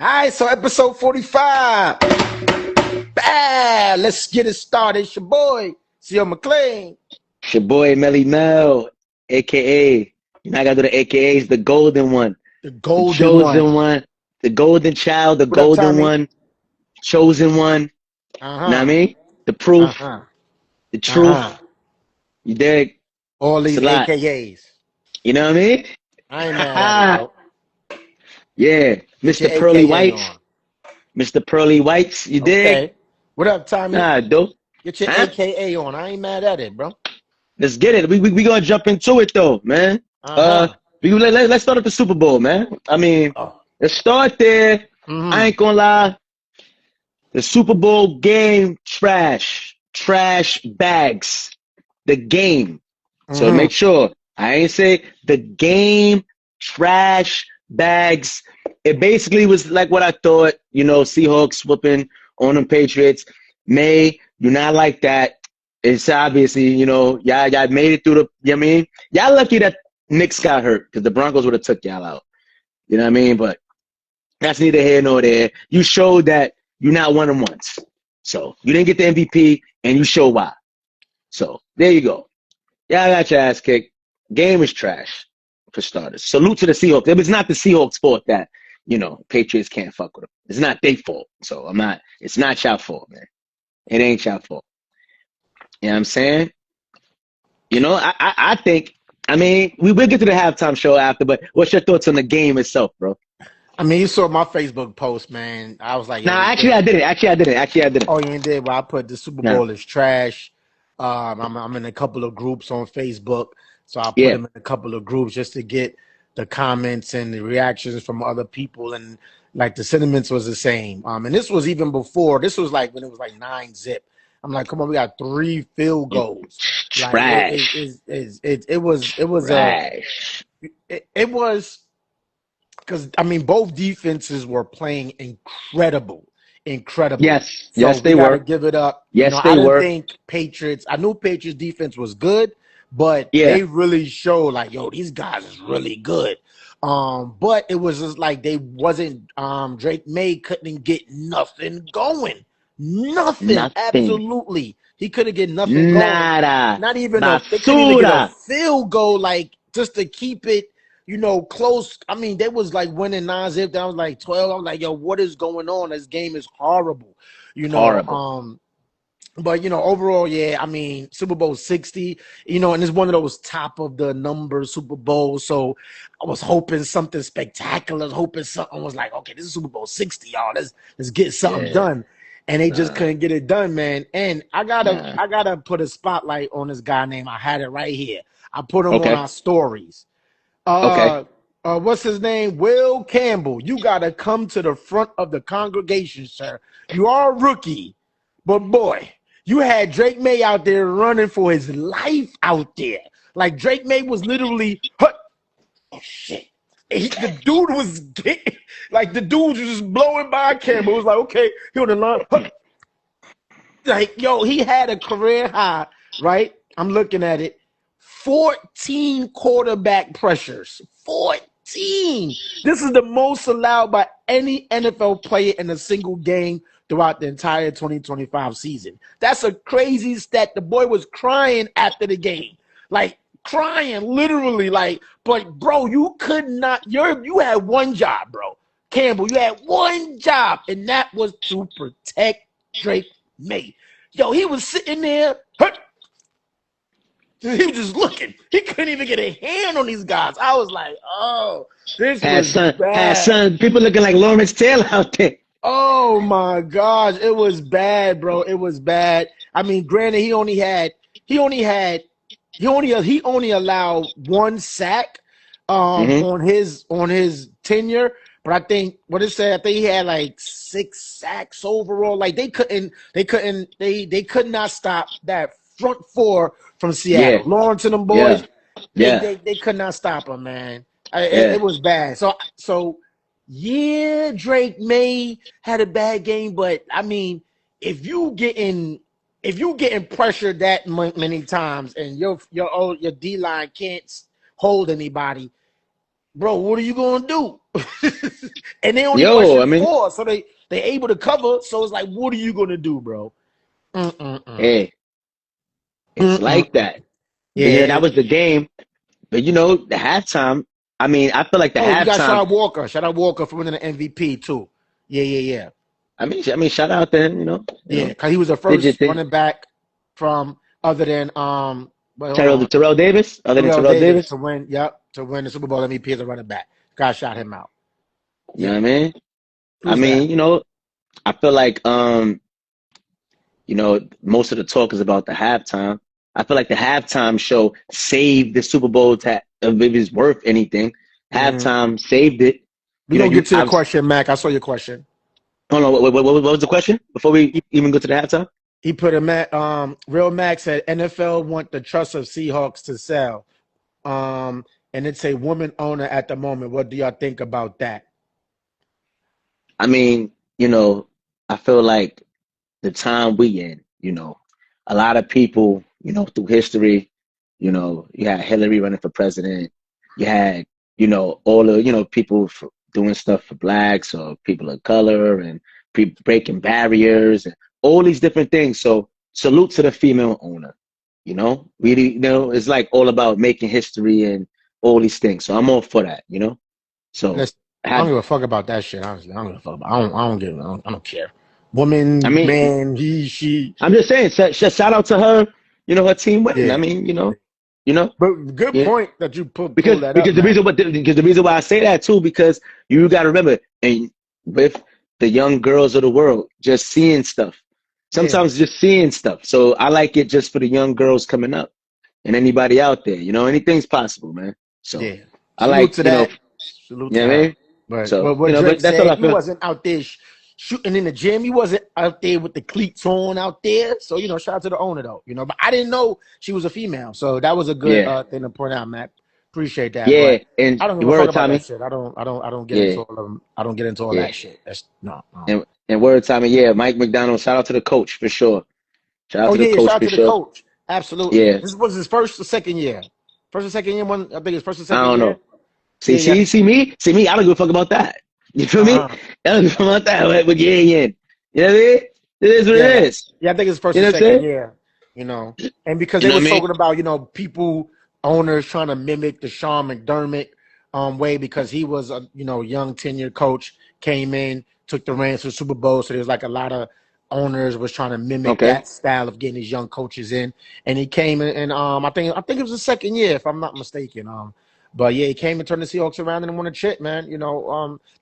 All right, so episode 45. Let's get it started. It's your boy, C.O. McLean. It's your boy Melly Mel, aka you know I gotta do the AKAs, the golden one, The the golden chosen one. one, the golden child, the What up, golden Tommy? one, chosen one. You know what I mean? The proof, Uh-huh. the truth. Uh-huh. You dig? All It's these a lot. AKAs. You know what I mean? I ain't mad at it, bro. Yeah, Get your Mr. Pearly AKA Whites, on. Mr. Pearly Whites. You dig? Okay. What up, Tommy? Dope. Get your Huh? AKA on. I ain't mad at it, bro. Let's get it. We gonna jump into it though, man. Uh-huh. Let's start at the Super Bowl, man. I mean, Oh. let's start there. I ain't gonna lie. The Super Bowl game, trash bags. The game. So make sure I ain't say the game, trash bags. It basically was like what I thought. You know, Seahawks whooping on them Patriots. May you're not like that. It's obviously, you know, y'all made it through the, you know what I mean? Y'all lucky that Knicks got hurt because the Broncos would have took y'all out. You know what I mean? But that's neither here nor there. You showed that you're not one and ones. So you didn't get the MVP and you show why. So there you go. Y'all got your ass kicked. Game is trash for starters. Salute to the Seahawks. It was not the Seahawks' fault that, you know, Patriots can't fuck with them. It's not their fault. So it's not y'all fault, man. It ain't y'all fault. You know what I'm saying? You know, I think, I mean, we will get to the halftime show after, but what's your thoughts on the game itself, bro? I mean, you saw my Facebook post, man. I was like, yo, Nah, I did it. oh, you ain't did? Well, I put the Super Nah. Bowl is trash. I'm in a couple of groups on Facebook, so I put Yeah. them in a couple of groups just to get the comments and the reactions from other people, and like the sentiments was the same. And this was even before. This was like when it was like 9-0. I'm like, come on, we got 3 field goals. Trash. It was because I mean both defenses were playing incredible. Yes, So they we got to were. give it up. Yes, I they didn't were. think Patriots. I knew Patriots defense was good, but Yeah. they really showed like, yo, these guys is really good. But it was just like they wasn't. Drake May couldn't get nothing going. Nothing. Absolutely. He couldn't get nothing going. Nada. Not even they couldn't even get a Basura. field goal, like just to keep it, you know, close. I mean, they was like winning 9-0. That was like 12. I was like, yo, what is going on? This game is horrible. You know, Horrible. but you know, overall, yeah, I mean, Super Bowl 60, you know, and it's one of those top of the number Super Bowls. So I was hoping something spectacular, hoping something was like, okay, this is Super Bowl 60, y'all. Let's get something done. And they just couldn't get it done, man. And I gotta put a spotlight on this guy named, I had it right here. I put him on our stories. What's his name? Will Campbell. You gotta come to the front of the congregation, sir. You are a rookie, but boy, you had Drake May out there running for his life out there. Like Drake May was literally, oh shit. The dude was getting, like the dude was just blowing by Campbell. It was like, okay, he on the line. Like, yo, he had a career high, right? I'm looking at it. 14 quarterback pressures. 14. This is the most allowed by any NFL player in a single game throughout the entire 2025 season. That's a crazy stat. The boy was crying after the game. Like, crying, literally. Like, but, bro, you could not. You had one job, bro. Campbell, you had one job, and that was to protect Drake May. Yo, he was sitting there. He was just looking. He couldn't even get a hand on these guys. I was like, oh, this was bad. People looking like Lawrence Taylor out there. Oh my gosh, it was bad, bro. It was bad. I mean, granted, he only allowed 1 sack on his tenure. But I think what it said, I think he had like 6 sacks overall. Like they could not stop that front 4 from Seattle. Yeah. Lawrence and them boys, Yeah. they could not stop him, man. It was bad. So yeah, Drake May had a bad game, but I mean, if you getting pressured that many times and your D line can't hold anybody, bro, what are you gonna do? And they only Yo, question I mean, 4, so they able to cover. So it's like, what are you gonna do, bro? hey, it's like that. But yeah, that Yeah. was the game. But you know, the halftime. I mean, I feel like the Oh, we got halftime. Shout Walker. Shout out Walker for winning the MVP too. Yeah. I mean, shout out to him. Yeah, because he was the did your first thing. running back from other than wait, hold on. Terrell Davis, other than Terrell Terrell Davis Davis. to win, to win the Super Bowl MVP as a running back. God shot him out. You know what Yeah. I mean? I Who's that? mean, I feel like most of the talk is about the halftime. I feel like the halftime show saved the Super Bowl if it's worth anything. Halftime saved it. We're gonna get to your question, Mac. I saw your question. Hold on, what was the question before we even go to the halftime? He put a Real Max said NFL want the trust of Seahawks to sell. And it's a woman owner at the moment. What do y'all think about that? I mean, I feel like the time we in, a lot of people, through history, you had Hillary running for president. You had, all the, people doing stuff for blacks or people of color and breaking barriers and all these different things. So salute to the female owner. It's like all about making history and all these things. So I'm all for that, So Listen, I don't give a fuck about that shit. Honestly, I don't give a fuck about. I don't care. Woman, I mean, man, he, she. I'm just saying, shout out to her, her team winning. Yeah. I mean, But good yeah. point that you pull because that because up, the man. reason why I say that too, because you got to remember, and with the young girls of the world, just seeing stuff, sometimes just seeing stuff. So I like it just for the young girls coming up and anybody out there, anything's possible, man. So Yeah. I Salute like, to that. Salute to what I her. mean? But So, what Drake but that's all said, I he feel. wasn't out there shooting in the gym. He wasn't out there with the cleats on out there. So, shout out to the owner though. But I didn't know she was a female. So that was a good Yeah. thing to point out, Matt. Appreciate that. Yeah. But And I don't give a fuck word, about that Tommy. shit. I don't get Yeah. into all of them. I don't get into all Yeah. that shit. That's no. And word, Tommy. Yeah. Mike McDonald. Shout out to the coach for sure. Shout out to the coach shout out for to the sure. coach. Absolutely. Yeah. This was his first or second year. First or second year, I think it's first or I second don't year. know. See me. I don't give a fuck about that. You feel me? I don't give a fuck about that. But yeah. You know what I mean? It is what it is. Yeah, I think it's first You know or what I'm second saying? year. And because they were talking about people, owners trying to mimic the Sean McDermott way, because he was a young tenured coach, came in, took the reins for the Super Bowl. So there's like a lot of owners was trying to mimic that style of getting these young coaches in. And he came in, and I think it was the second year, if I'm not mistaken. But yeah, he came and turned the Seahawks around and won a chip, man.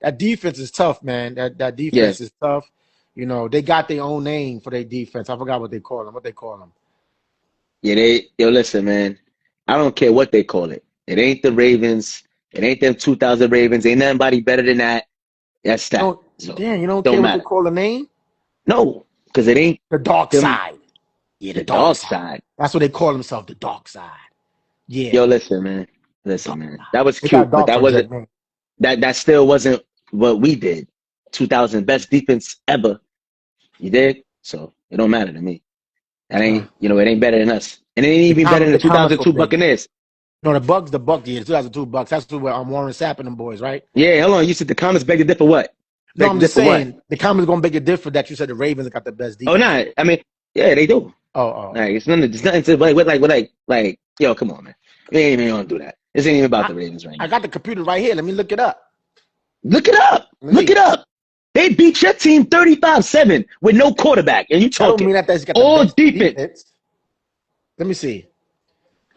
That defense is tough, man. That defense is tough. They got their own name for their defense. I forgot what they call them. What they call them? Yeah, listen, man. I don't care what they call it. It ain't the Ravens. It ain't them 2000 Ravens. Ain't nobody better than that. That's that. So, you don't care what they call the name? No, because it ain't the dark side. Yeah, the dark side. That's what they call themselves, the dark side. Yeah. Yo, listen, man. That was cute, but that wasn't. That still wasn't what we did. 2000 best defense ever. You did? So it don't matter to me. That ain't, it ain't better than us. And it ain't even better than the 2002 Buccaneers. No, the 2002 Bucks. That's where Warren Sapp and them boys, right? Yeah, hold on. You said the comments beg to differ what? No, I'm just saying the comments gonna beg a differ that you said the Ravens got the best defense. Oh, nah. I mean, yeah, they do. Oh. Like, it's nothing to like, yo, come on, man. We ain't even gonna do that. This ain't even about the Ravens right now. I got the computer right here. Let me look it up. Look it up. They beat your team 35-7 with no quarterback, and you talking all defense. Let me see.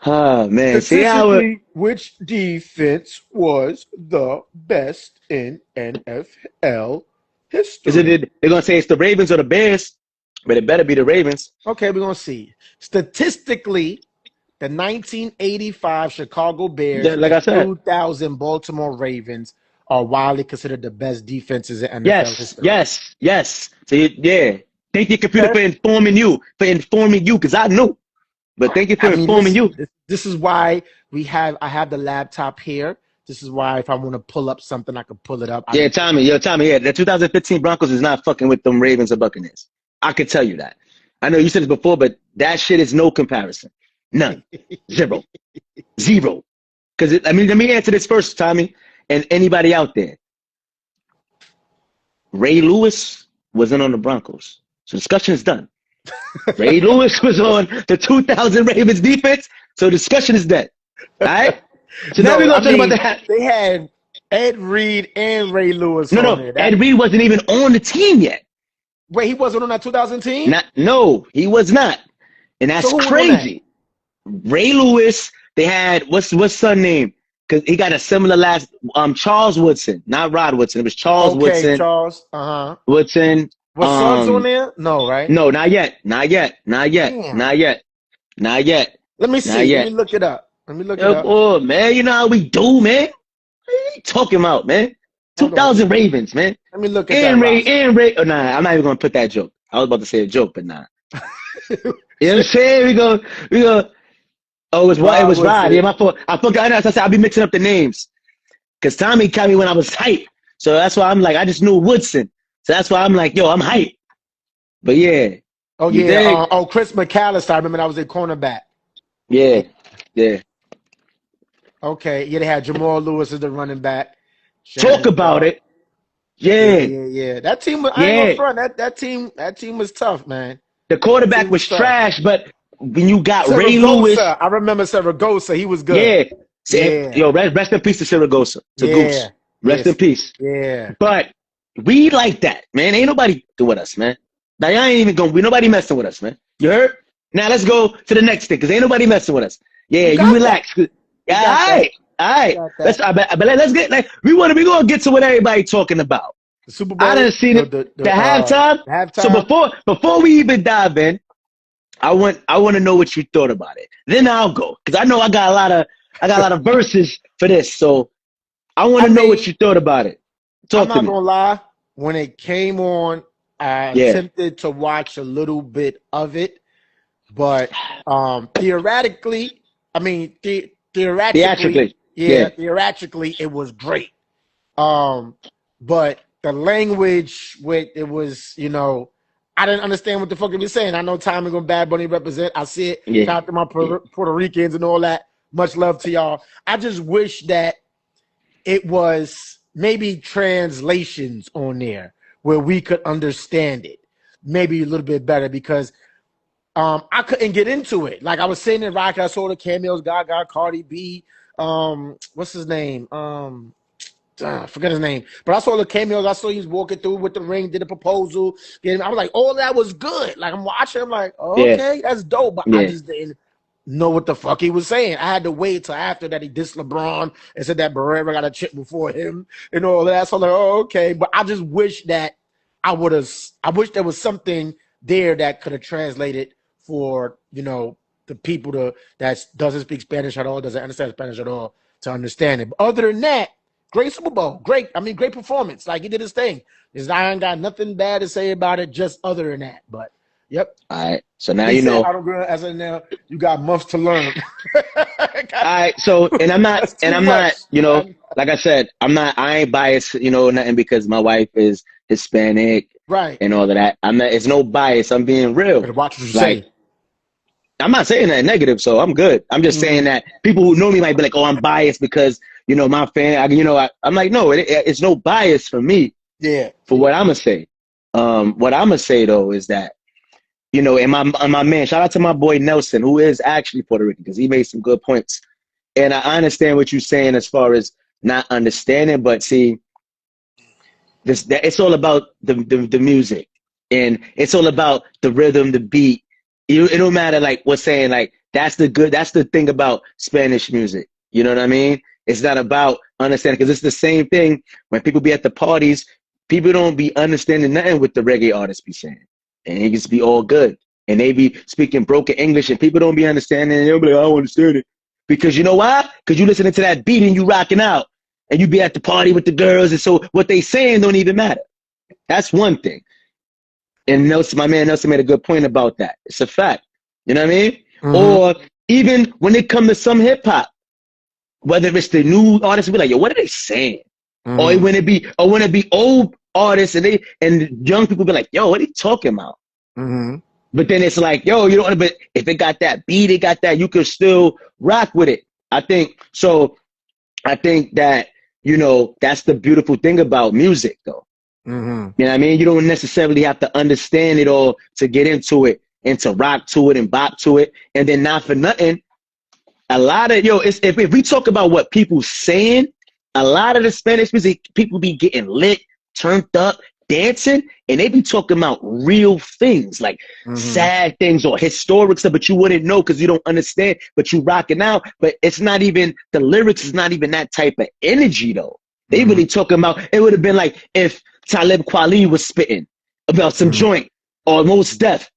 Oh, man. See how which defense was the best in NFL history? They're going to say it's the Ravens or the Bears, but it better be the Ravens. Okay, we're going to see. Statistically, the 1985 Chicago Bears and the 2000 Baltimore Ravens are widely considered the best defenses in NFL history. Yes. So, yeah. Thank your computer for informing you, because I knew. But thank you for informing you. This is why I have the laptop here. This is why if I want to pull up something, I can pull it up. Tommy, yeah. The 2015 Broncos is not fucking with them Ravens or Buccaneers. I can tell you that. I know you said it before, but that shit is no comparison. None. Zero. Because, let me answer this first, Tommy, and anybody out there. Ray Lewis wasn't on the Broncos. So discussion is done. Ray Lewis was on the 2000 Ravens defense. So discussion is dead. All right? So now we're going to talk about that. They had Ed Reed and Ray Lewis on there. Ed Reed wasn't even on the team yet. Wait, he wasn't on that 2000 team? No, he was not. And that's crazy. Ray Lewis, they had, what's son name? Because he got a similar last, Charles Woodson, not Rod Woodson. It was Charles Woodson. Charles, Woodson. Was Suggs on there? No, right? No, not yet. Not yet. Damn. Let me see. Let me look it up. Oh, man, you know how we do, man. What are you talking about, man? 2000 Ravens, man. Let me look at that. Ray. Oh, nah, I'm not even going to put that joke. I was about to say a joke, but nah. You know what I'm saying? We go. Oh, it was Rod. Yeah, my fault. I forgot. I said I'll be mixing up the names. Because Tommy caught me when I was hype. So that's why I'm like, I just knew Woodson. So that's why I'm like, yo, I'm hype. But yeah. Oh, yeah. Chris McAllister. I remember that was a cornerback. Yeah. Okay. Yeah, they had Jamal Lewis as the running back. Talk about it. Yeah. That team was, I ain't gonna front. That team was tough, man. The quarterback was trash, but when you got Ray Lewis. I remember Saragosa. He was good. Yeah. Yo, rest in peace to Saragosa. To Goose. Rest in peace. Yeah. But we like that, man. Ain't nobody doing us, man. Now, y'all ain't even going to be nobody messing with us, man. You heard? Now, let's go to the next thing, because ain't nobody messing with us. Yeah, you relax. All right. Let's get, like, we're going to get to what everybody talking about. The Super Bowl. I done seen it. The halftime. So before we even dive in, I want to know what you thought about it. Then I'll go, because I know I got a lot of verses for this. So I want to know what you thought about it. I'm not gonna lie. When it came on, I attempted to watch a little bit of it, but theoretically, theoretically, it was great. But the language with it was, I didn't understand what the fuck he was saying. I know Tommy gonna Bad Bunny represent. I see it. Shout out to my Puerto Ricans and all that. Much love to y'all. I just wish that it was maybe translations on there where we could understand it maybe a little bit better, because I couldn't get into it. Like I was sitting in Rock, I saw the cameos, Gaga, Cardi B, what's his name? I forget his name. But I saw the cameos. I saw he was walking through with the ring, did a proposal. I was like, all that was good. Like I'm watching, I'm like, okay, that's dope. But I just didn't know what the fuck he was saying. I had to wait till after that he dissed LeBron and said that Barrera got a chip before him and all that. So I'm like, okay. But I just wish that I wish there was something there that could have translated for, the people that doesn't speak Spanish at all, doesn't understand Spanish at all, to understand it. But other than that, great Super Bowl. Great performance. Like, he did his thing. I ain't got nothing bad to say about it, just other than that. But, yep. All right. So now you know. As of now, you got months to learn. All right. So, and I'm not, like I said, I ain't biased, nothing, because my wife is Hispanic. Right. And all of that. It's no bias. I'm being real. Better watch what you say. I'm not saying that negative, so I'm good. I'm just saying that people who know me might be like, oh, I'm biased because, my fan, I'm like, no, it's no bias for me. Yeah. For what I'm going to say. What I'm going to say, though, is that, and my man, shout out to my boy Nelson, who is actually Puerto Rican, because he made some good points. And I understand what you're saying as far as not understanding, but see, it's all about the music, and it's all about the rhythm, the beat. It don't matter like what's saying, like that's the thing about Spanish music. You know what I mean? It's not about understanding, because it's the same thing when people be at the parties. People don't be understanding nothing what the reggae artists be saying, and it just be all good, and they be speaking broken English, and people don't be understanding. And they'll be like, I don't understand it, because you know why? Because you listening to that beat and you rocking out, and you be at the party with the girls, and so what they saying don't even matter. That's one thing. And Nelson, my man Nelson, made a good point about that. It's a fact. You know what I mean? Mm-hmm. Or even when it comes to some hip hop, whether it's the new artists, be like, yo, what are they saying? Mm-hmm. Or when it be old artists and young people be like, yo, what are you talking about? Mm-hmm. But then it's like, yo, you don't. But if it got that beat, it got that, you could still rock with it. I think that that's the beautiful thing about music, though. Mm-hmm. You know what I mean? You don't necessarily have to understand it all to get into it and to rock to it and bop to it. And then not for nothing, a lot of, if we talk about what people saying, a lot of the Spanish music, people be getting lit, turned up, dancing, and they be talking about real things, like sad things or historic stuff, but you wouldn't know because you don't understand, but you rocking out. But it's not even, the lyrics is not even that type of energy, though. They really talking about, it would have been like if Talib Kweli was spitting about some joint or Mos Def.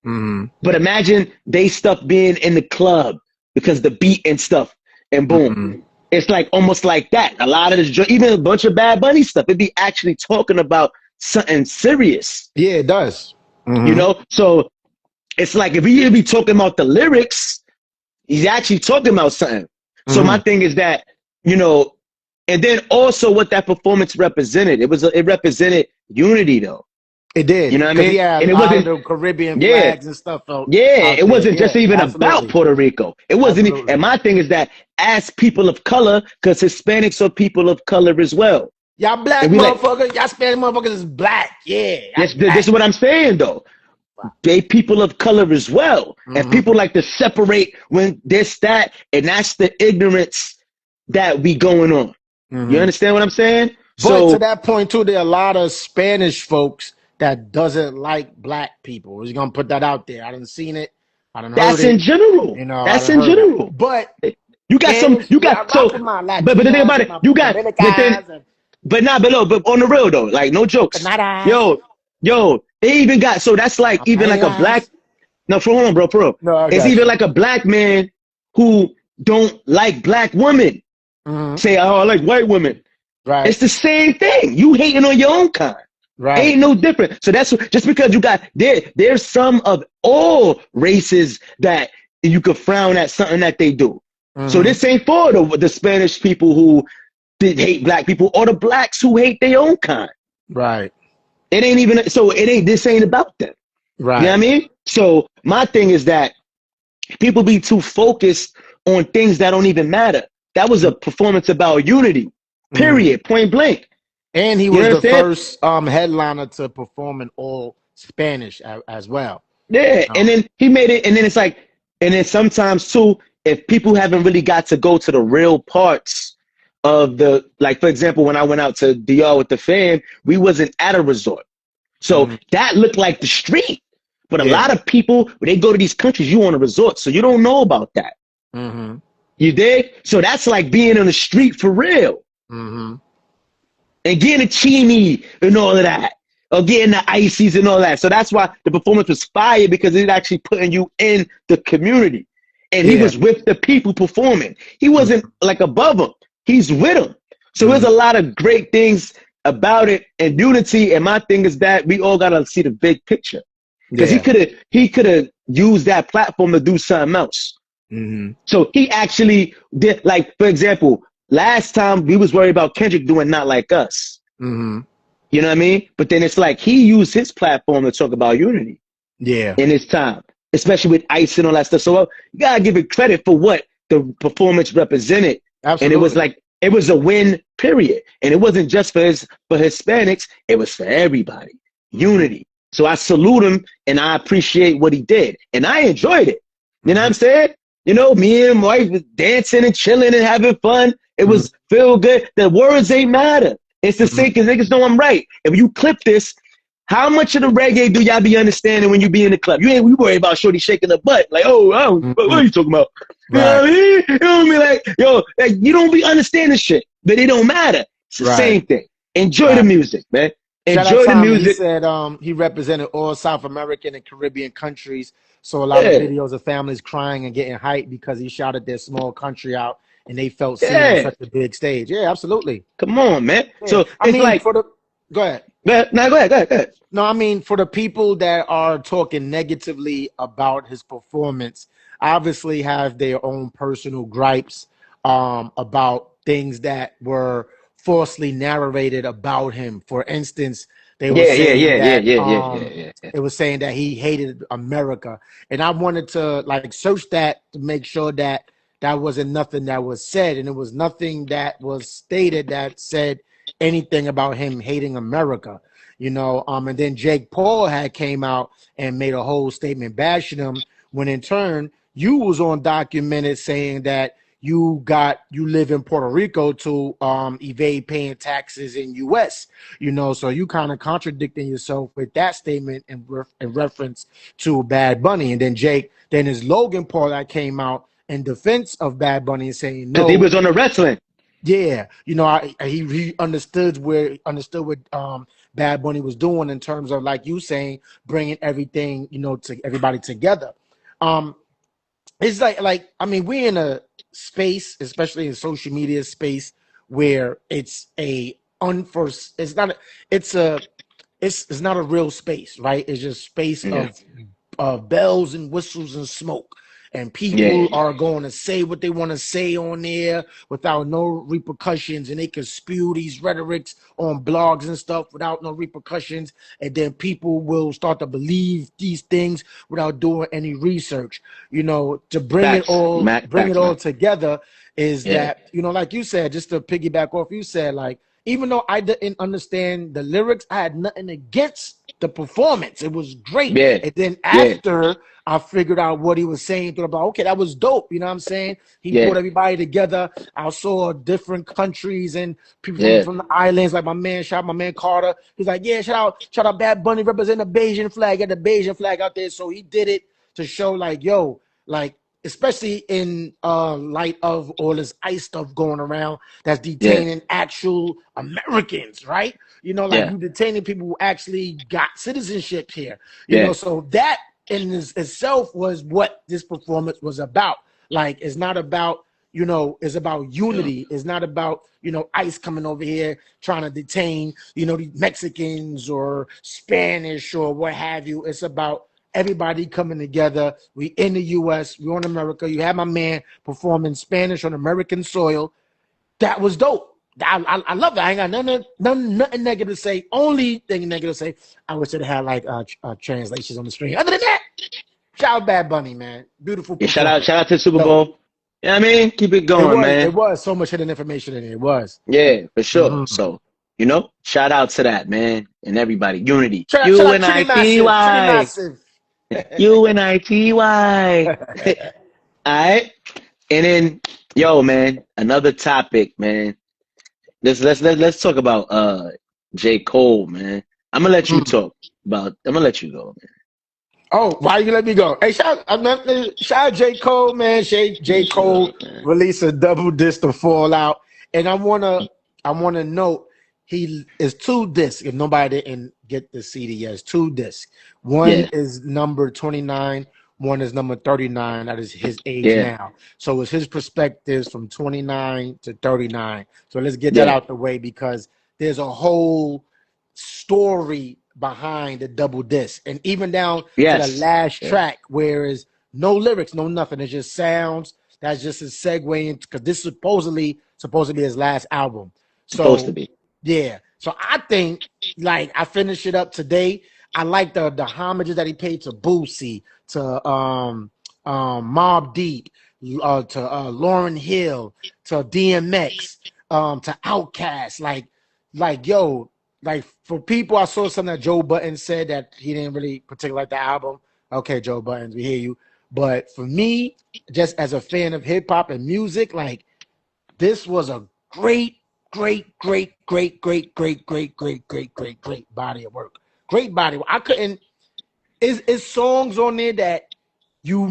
But imagine they stuff being in the club because the beat and stuff, and boom. It's like almost like that. A lot of this, even a bunch of Bad Bunny stuff, it'd be actually talking about something serious. Yeah, it does. You know? So it's like if he be talking about the lyrics, he's actually talking about something. So my thing is that, and then also what that performance represented. It represented unity, though. It did. You know what I mean? And it wasn't the Caribbean flags and stuff. It wasn't just even about Puerto Rico. It wasn't. And my thing is that as people of color, because Hispanics are people of color as well. Y'all black motherfuckers, y'all Spanish motherfuckers is black. Yeah. This is what I'm saying, though. They people of color as well. And people like to separate when this, that, and that's the ignorance that be going on. You understand what I'm saying? But to that point, too, there are a lot of Spanish folks that doesn't like black people. We're gonna put that out there. I done seen it. I done heard it. That's in general. That's in general. But you got but the thing about it, you got but on the real though, like no jokes. Yo, they even got, so that's like even like a black, no, hold on, bro, No, it's even like a black man who don't like black women. Say, oh, I like white women. Right. It's the same thing. You hating on your own kind. Right. Ain't no different. So that's just because you got there's some of all races that you could frown at something that they do. So this ain't for the Spanish people who hate black people or the blacks who hate their own kind. Right. It ain't even, so this ain't about them. Right. You know what I mean? So my thing is that people be too focused on things that don't even matter. That was a performance about unity, period, point blank. And he was the first headliner to perform in all Spanish as well. Yeah, and then he made it, and then it's like, and then sometimes too, if people haven't really got to go to the real parts of the, like for example, when I went out to DR with the fam, we wasn't at a resort. So that looked like the street. But a lot of people, when they go to these countries, you on a resort, so you don't know about that. You dig? So that's like being on the street for real. And getting a chini and all of that. Or getting the ices and all that. So that's why the performance was fire, because it's actually putting you in the community. And he was with the people performing. He wasn't like above them. He's with them. So there's a lot of great things about it and unity. And my thing is that we all got to see the big picture. Because he could have used that platform to do something else. So he actually did, like, for example, last time we was worried about Kendrick doing Not Like Us. You know what I mean? But then it's like he used his platform to talk about unity. In his time, especially with Ice and all that stuff. So you gotta give it credit for what the performance represented. Absolutely. And it was like, it was a win, period. And it wasn't just for Hispanics, it was for everybody. Unity. So I salute him and I appreciate what he did. And I enjoyed it. You know what I'm saying? You know, me and my wife was dancing and chilling and having fun. It was feel good. The words ain't matter. It's the same, because niggas know I'm right. If you clip this, how much of the reggae do y'all be understanding when you be in the club? You worry about shorty shaking the butt. Like, what are you talking about? You know what I mean? You know what I mean? Like, like, you don't be understanding shit, but it don't matter. It's the same thing. Enjoy the music, man. Enjoy the music. He said he represented all South American and Caribbean countries. So a lot of videos of families crying and getting hyped because he shouted their small country out and they felt seen on such a big stage. Yeah, absolutely. Come on, man. Yeah. So I mean, like, go ahead. No, go ahead. No, I mean, for the people that are talking negatively about his performance, obviously have their own personal gripes about things that were falsely narrated about him. For instance, they were saying it was saying that he hated America, and I wanted to like search that to make sure that that wasn't nothing that was said, and it was nothing that was stated that said anything about him hating America. And then Jake Paul had came out and made a whole statement bashing him, when in turn you was on documented saying that you live in Puerto Rico to evade paying taxes in US, so you kind of contradicting yourself with that statement in reference to Bad Bunny. And then his Logan Paul that came out in defense of Bad Bunny and saying no, he was on the wrestling. Yeah, he understood what Bad Bunny was doing in terms of, like you saying, bringing everything to everybody together. It's we're in a space, especially in social media space, where it's it's not a real space, right? It's just space of bells and whistles and smoke. And people are going to say what they want to say on there without no repercussions, and they can spew these rhetorics on blogs and stuff without no repercussions, and then people will start to believe these things without doing any research. To bring it all together is that, like you said, just to piggyback off you said, like, even though I didn't understand the lyrics, I had nothing against the performance. It was great. Yeah. And then after I figured out what he was saying, thought about, okay, that was dope. You know what I'm saying? He brought everybody together. I saw different countries and people from the islands, like my man Carter. He's like, shout out Bad Bunny representing the Bayesian flag. Got the Bayesian flag out there. So he did it to show, like, especially in light of all this ICE stuff going around that's detaining actual Americans, right? You detaining people who actually got citizenship here. So that in itself was what this performance was about. Like, it's not about, it's about unity. It's not about, ICE coming over here trying to detain, the Mexicans or Spanish or what have you. It's about everybody coming together. We in the U.S. We on America. You had my man performing Spanish on American soil. That was dope. I love that. I ain't got nothing negative to say. Only thing negative to say, I wish it had like translations on the screen. Other than that, shout out Bad Bunny, man. Beautiful. Shout out to the Super Bowl. You know what I mean? Keep it going, man. It was so much hidden information in it. It was. Yeah, for sure. So, shout out to that, man, and everybody. Unity. UNITY. UNITY. All right. And then, man, another topic, man. Let's talk about J. Cole, man. I'm gonna let you talk about. I'm gonna let you go, man. Oh, why you let me go? Hey, shout out J. Cole, man. J. Cole released a double disc to Fallout, and I wanna note he is 2 discs. If nobody didn't get the CD yet, it's 2 discs. One is number 29. One is number 39. That is his age now. So it's his perspectives from 29 to 39. So let's get that out the way, because there's a whole story behind the double disc. And even down to the last track, where is no lyrics, no nothing. It's just sounds. That's just a segue in, because this is supposedly his last album. Supposed to be. Yeah. So I think, like, I finished it up today. I like the homages that he paid to Boosie, to Mobb Deep, to Lauryn Hill, to DMX, to Outkast. Like for people, I saw something that Joe Budden said that he didn't really particularly like the album. Okay, Joe Budden, we hear you. But for me, just as a fan of hip hop and music, like, this was a great body of work. Great body. I couldn't. Is songs on there that you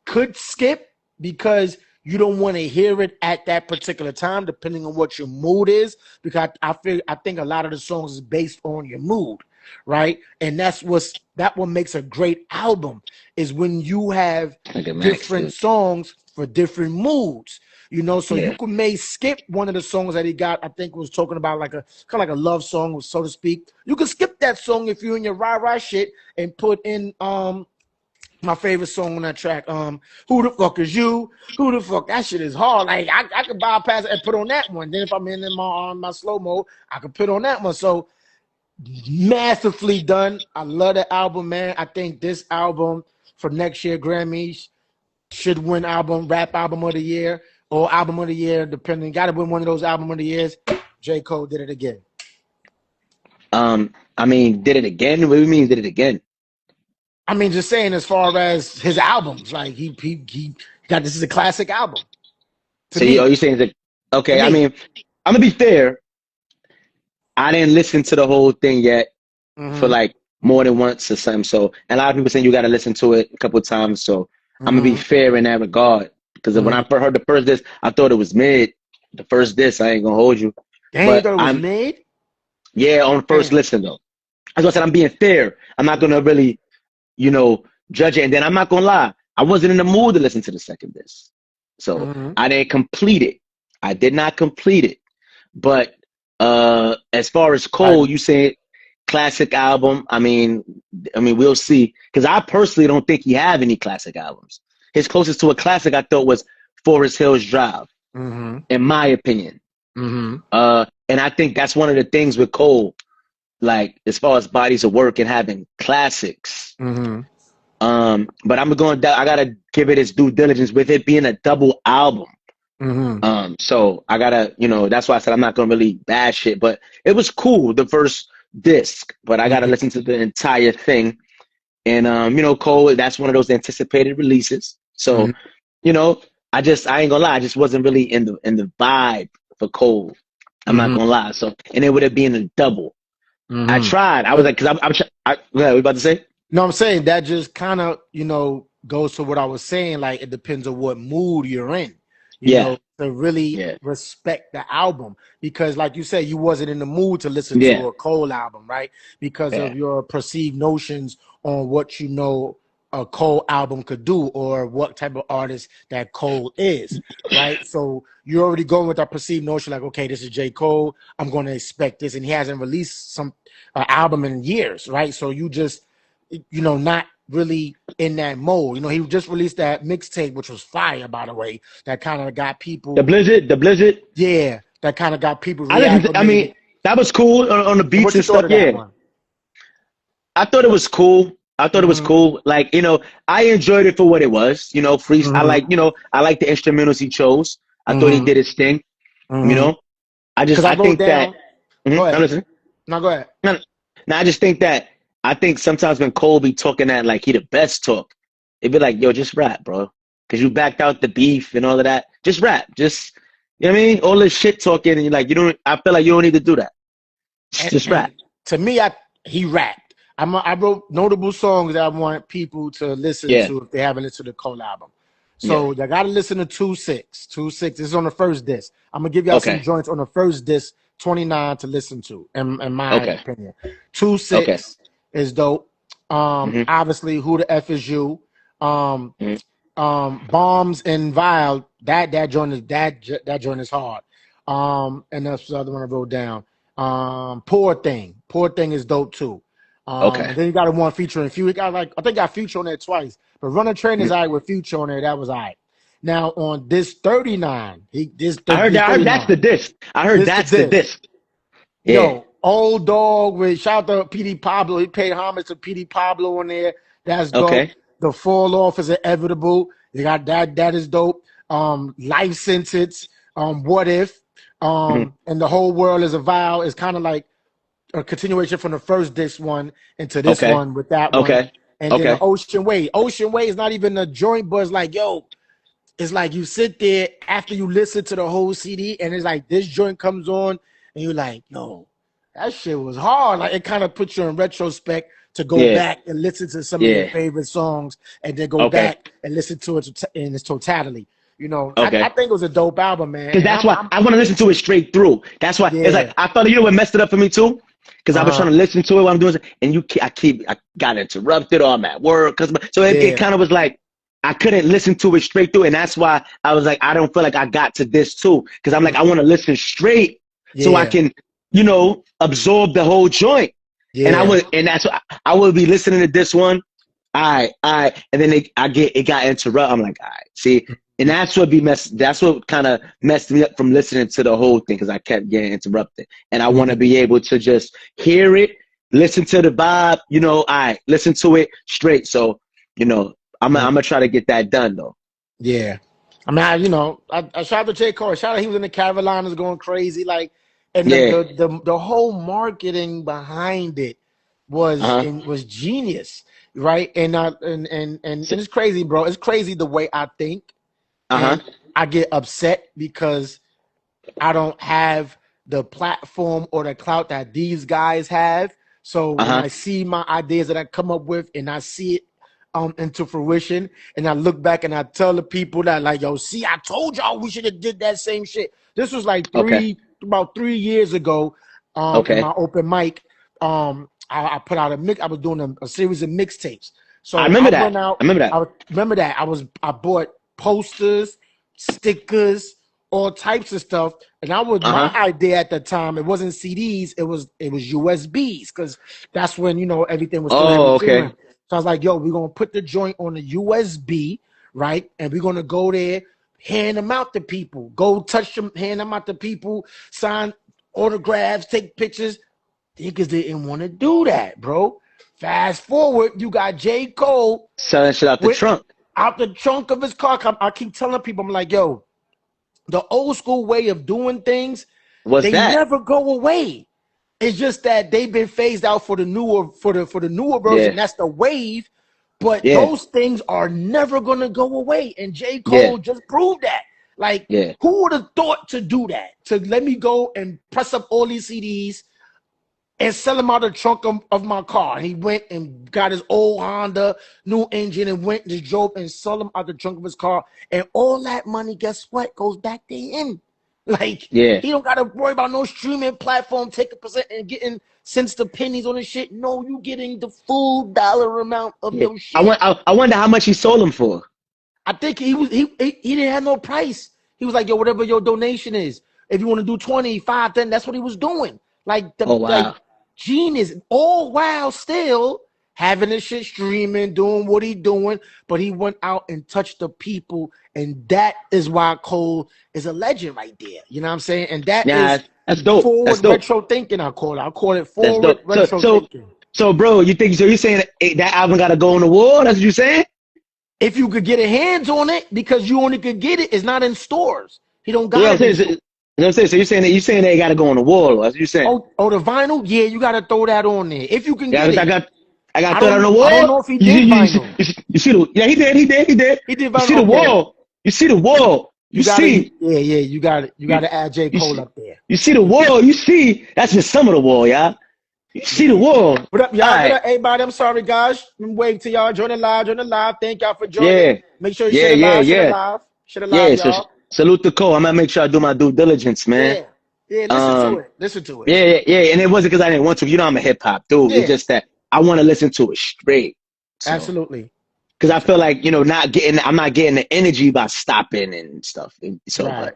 could skip because you don't want to hear it at that particular time, depending on what your mood is. Because I think a lot of the songs is based on your mood, right? And that what makes a great album, is when you have different songs for different moods. So you may skip one of the songs that he got. I think was talking about like a kind of like a love song, so to speak. You can skip that song if you're in your rah-rah shit and put in my favorite song on that track. Who the fuck is you? Who the fuck? That shit is hard. Like, I could bypass it and put on that one. Then if I'm in my slow mode, I could put on that one. So masterfully done. I love the album, man. I think this album for next year Grammys should win rap album of the year, or album of the year, depending. Got to win one of those album of the years. J. Cole did it again. I mean, did it again? What do you mean did it again? I mean, just saying as far as his albums, like he got this is a classic album to So me. you saying that? To Okay, I me. mean, I'm gonna be fair. I didn't listen to the whole thing yet for Mm-hmm. like more than once or something. So, and a lot of people saying you got to listen to it a couple of times. So, I'm gonna be Mm-hmm. fair in that regard because when I Mm-hmm. first heard the first disc, I thought it was mid. The first disc, I ain't gonna hold you, Dang, you but thought it was I'm made? yeah on first Damn. listen though. As I said, I'm being fair. I'm not gonna really, judge it. And then I'm not gonna lie, I wasn't in the mood to listen to the second disc, so Mm-hmm. I didn't complete it. I did not complete it. But as far as Right. Cole, you say classic album. I mean, we'll see. Because I personally don't think he have any classic albums. His closest to a classic I thought was Forest Hills Drive, Mm-hmm. in my opinion. Mm-hmm. And I think that's one of the things with Cole, like as far as bodies of work and having classics. Mm-hmm. But I gotta give it its due diligence with it being a double album. Mm-hmm. So I gotta, that's why I said I'm not gonna really bash it, but it was cool the first disc, but I gotta Mm-hmm. listen to the entire thing. And Cole, that's one of those anticipated releases. So, Mm-hmm. I ain't gonna lie, I just wasn't really in the vibe for Cole. I'm not Mm-hmm. gonna lie. So, and it would have been a double. I Mm-hmm. tried. I was But like, because what are we about to say? no, I'm saying that just kind of, goes to what I was saying. Like, it depends on what mood you're in, Yeah, to really yeah, respect the album. Because, like you said, you wasn't in the mood to listen yeah, to a Cole album, right? Because yeah. of your perceived notions on what a Cole album could do or what type of artist that Cole is, right? So you're already going with that perceived notion, like, okay, this is J. Cole. I'm going to expect this. And he hasn't released some album in years, right? So you just not really in that mode. He just released that mixtape, which was fire, by the way. That kind of got The people, Blizzard, the Blizzard. yeah, that kind of got people I listened. I reacclimated. mean, that was cool on the beats What you and thought stuff. of that Yeah, one? I thought it was cool. I thought it was Mm-hmm. cool. Like, I enjoyed it for what it was. Free. I Mm-hmm. like, I like the instrumentals he chose. I thought he Mm-hmm. did his thing. You Mm-hmm. know, I Because just, I I wrote think that. down. Go I'm ahead. listening. No, go ahead. No, no, I just think that. I think sometimes when Cole be talking that like he the best talk, it'd be like, yo, just rap, bro. Because you backed out the beef and all of that. Just rap. Just, you know what I mean? All this shit talking and you're like, I feel like you don't need to do that. And, Just rap. and to me, he rapped. I wrote notable songs that I want people to listen Yeah. to if they haven't listened to the Cole album. Yeah. So you got to listen to 2-6. 2-6. This is on the first disc. I'm gonna give y'all some Okay. joints on the first disc, 29 to listen to. In my Okay. opinion, Okay. 2-6 is dope. Mm-hmm. Obviously, Who the F is You? Um, Mm-hmm. Bombs and Vile. That joint is hard. And that's the other one I wrote down. Poor Thing is dope too. Okay. And then you got a one featuring Future. I think got Future on there twice. But Running Train is Mhm. all right with Future on there. That was all right. Now on this 39, this I heard that. I heard that's 39. the disc. I heard This the that's the disc. disc. Yeah. Yo, Old Dog with shout out to PD Pablo. He paid homage to PD Pablo on there. That's dope. Okay. The Fall Off is inevitable. You got that. That is dope. Life Sentence. What If? Mm-hmm. And The Whole World is a Vow is kind of like a continuation from the first disc one into this Okay. one with that one. Okay. And then the Okay. Ocean Way. Ocean Way is not even a joint, but it's like, yo, it's like you sit there after you listen to the whole CD, and it's like this joint comes on, and you're like, yo, that shit was hard. Like it kind of puts you in retrospect to go Yeah. back and listen to some of your Yeah. favorite songs, and then go Okay. back and listen to it in its totality. I Okay. think it was a dope album, man. Because And that's why I want to listen to it straight through. That's why it's yeah, like I thought what messed it up for me too. Because I was trying to listen to it while I'm doing it, and I got interrupted or I'm at work. So it yeah, kind of was like I couldn't listen to it straight through, and that's why I was like I don't feel like I got to this too. Because I'm like I want to listen straight so I yeah, can absorb the whole joint. And yeah, and that's what I would be listening to this one. And then it got interrupted. I'm like, all right, see, and that's what kind of messed me up from listening to the whole thing because I kept getting interrupted. And I want to be able to just hear it, listen to the vibe, listen to it straight. So, I'm gonna try to get that done though. yeah. I mean, I shout out to J. Cole. Shout out he was in the Carolinas going crazy. Like, And Yeah. the whole marketing behind it was genius, right? And it's crazy, bro. It's crazy the way I think, and I get upset because I don't have the platform or the clout that these guys have. So when I see my ideas that I come up with and I see it into fruition, and I look back and I tell the people that, like, yo, see, I told y'all we should have did that same shit. This was like about 3 years ago, in my open mic. I put out a mix. I was doing a series of mixtapes. So I remember that. went out. I remember that. I remember that. I bought posters, stickers, all types of stuff. And my idea at the time, it wasn't CDs, it was USBs, because that's when, everything was still streaming. So I was like, yo, we're gonna put the joint on the USB, right? And we're gonna go there, hand them out to people, go touch them, hand them out to people, sign autographs, take pictures. Niggas didn't want to do that, bro. Fast forward, you got J. Cole selling shit out the trunk. Out the trunk of his car. I keep telling people, I'm like, yo, the old school way of doing things, they never go away. It's just that they've been phased out for the newer version. That's the wave. But those things are never gonna go away. And J. Cole just proved that. Like, who would have thought to do that? To let me go and press up all these CDs and sell them out of the trunk of my car. And he went and got his old Honda, new engine, and went and just drove and sold them out the trunk of his car. And all that money, guess what, goes back to him. Like, he don't got to worry about no streaming platform taking % and getting cents to pennies on his shit. No, you getting the full dollar amount of your shit. I wonder how much he sold them for. I think he didn't have no price. He was like, yo, whatever your donation is. If you want to do 25, then that's what he was doing. Like, like, genius, all while still having this shit streaming, doing what he doing, but he went out and touched the people, and that is why Cole is a legend right there. You know what I'm saying? And that's dope. Forward retro thinking, I call it forward retro thinking. So, bro, you're saying that album got to go on the wall? That's what you're saying? If you could get a hands on it, because you only could get it, it's not in stores. He don't got it. You know what I'm saying? So you're saying they got to go on the wall? That's what you're saying? Oh, the vinyl? Yeah, you got to throw that on there if you can get it. I got to throw that on the wall. I don't know if he did vinyl. You see the? Yeah, he did. He did vinyl. You see the wall? You see the wall? You see? Yeah. You got it. You got to add J. Cole up there. You see the wall? You see? That's just some of the wall, y'all. You see the wall? What up, y'all? What up, everybody? I'm sorry, guys. I'm waiting till y'all join the live. Thank y'all for joining. Yeah. Make sure you share the live. Share the live, y'all. Salute to Cole. I'm gonna make sure I do my due diligence, man. Yeah. Listen to it. Yeah. And it wasn't because I didn't want to. You know, I'm a hip hop dude. It's just that I want to listen to it straight. So. Absolutely. Because I feel like, I'm not getting the energy by stopping and stuff. So,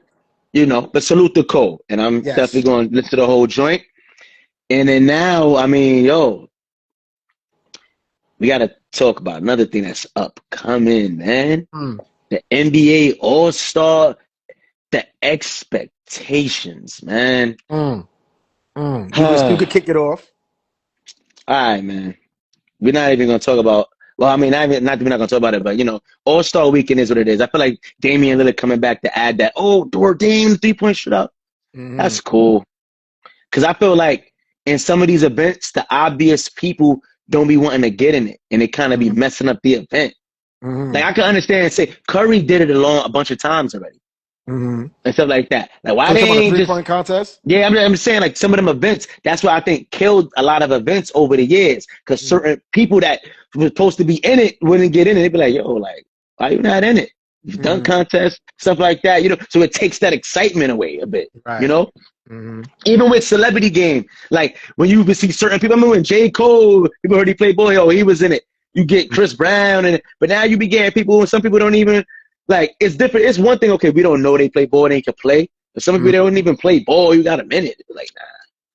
but salute to Cole. And I'm definitely going to listen to the whole joint. And then now, I mean, we got to talk about another thing that's upcoming, man. The NBA All-Star, the expectations, man. You could kick it off. All right, man. We're not even going to talk about, well, I mean, not that we're not going to talk about it, but, All-Star Weekend is what it is. I feel like Damian Lillard coming back to add that, Dame, three-point shootout. That's cool. Because I feel like in some of these events, the obvious people don't be wanting to get in it, and it kind of be messing up the event. Like, I can understand and say Curry did it a bunch of times already. And stuff like that. Like, why they ain't just three-point contest? Yeah, I'm just saying, like, some of them events, that's what I think killed a lot of events over the years, because certain people that were supposed to be in it wouldn't get in it. They'd be like, yo, like, why you not in it? You've done contests, stuff like that, so it takes that excitement away a bit, Even with celebrity game, like when you see certain people, I remember when J. Cole, people heard he played Boy, he was in it. You get Chris Brown, but now you be getting people, some people don't even, like, it's different. It's one thing, okay, we don't know they play ball, they can play, but some people, they don't even play ball, you got a minute. Like, nah.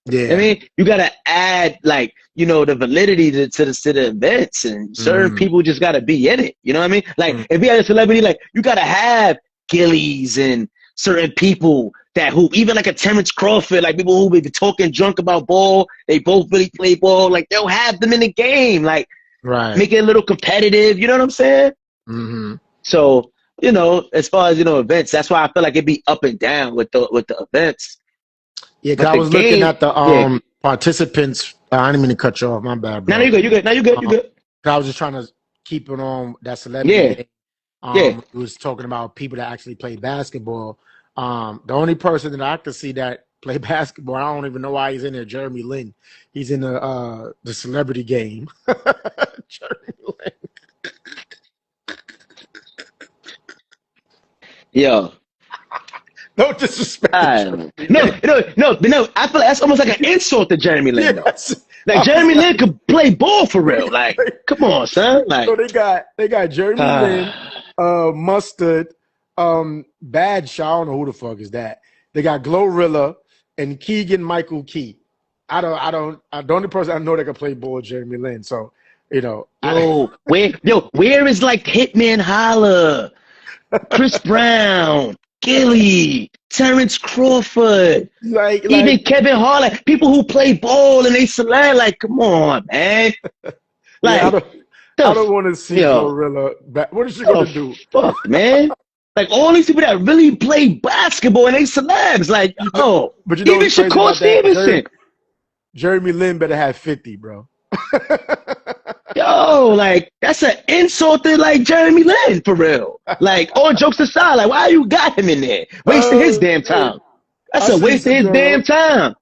Yeah. I mean, you got to add, like, the validity to the events, and certain people just got to be in it. You know what I mean? Like, if you had a celebrity, like, you got to have Gillies and certain people that even like a Terrence Crawford, like people who be talking junk about ball, they both really play ball, like, they'll have them in the game, like, make it a little competitive. You know what I'm saying? So, as far as, events, that's why I feel like it'd be up and down with the events. Yeah, because But I the was looking game, at the yeah. participants. I didn't mean to cut you off. My bad, Now bro. you good. You good. Now you good. You good. 'Cause I was just trying to keep it on that celebrity Yeah. game. Yeah. It was talking about people that actually play basketball. The only person that I could see that play basketball, I don't even know why he's in there. Jeremy Lin. He's in the celebrity game. Jeremy Lin. Yo. No disrespect to Jeremy No, Lin. no. I feel like that's almost like an insult to Jeremy Lin, though. Yes. Like Jeremy Lin could play ball for real. Like, come on, son. Like, so they got Jeremy Lin, Mustard, Badshaw. I don't know who the fuck is that. They got Glorilla and Keegan Michael Key. The only person I know that can play ball is Jeremy Lin. So, where is like Hitman Holla, Chris Brown, Gilly, Terrence Crawford, even Kevin Hart, people who play ball and they select, like, come on, man. Like, I don't want to see Glorilla back. What is she gonna do? Fuck, man. Like all these people that really play basketball and they celebs, like, but you know even Shakur Stevenson. Jeremy Lin better have 50, bro. Yo, like that's an insult to like Jeremy Lin for real. Like, all jokes aside, like why you got him in there? Wasting his damn time. That's a waste of his damn time.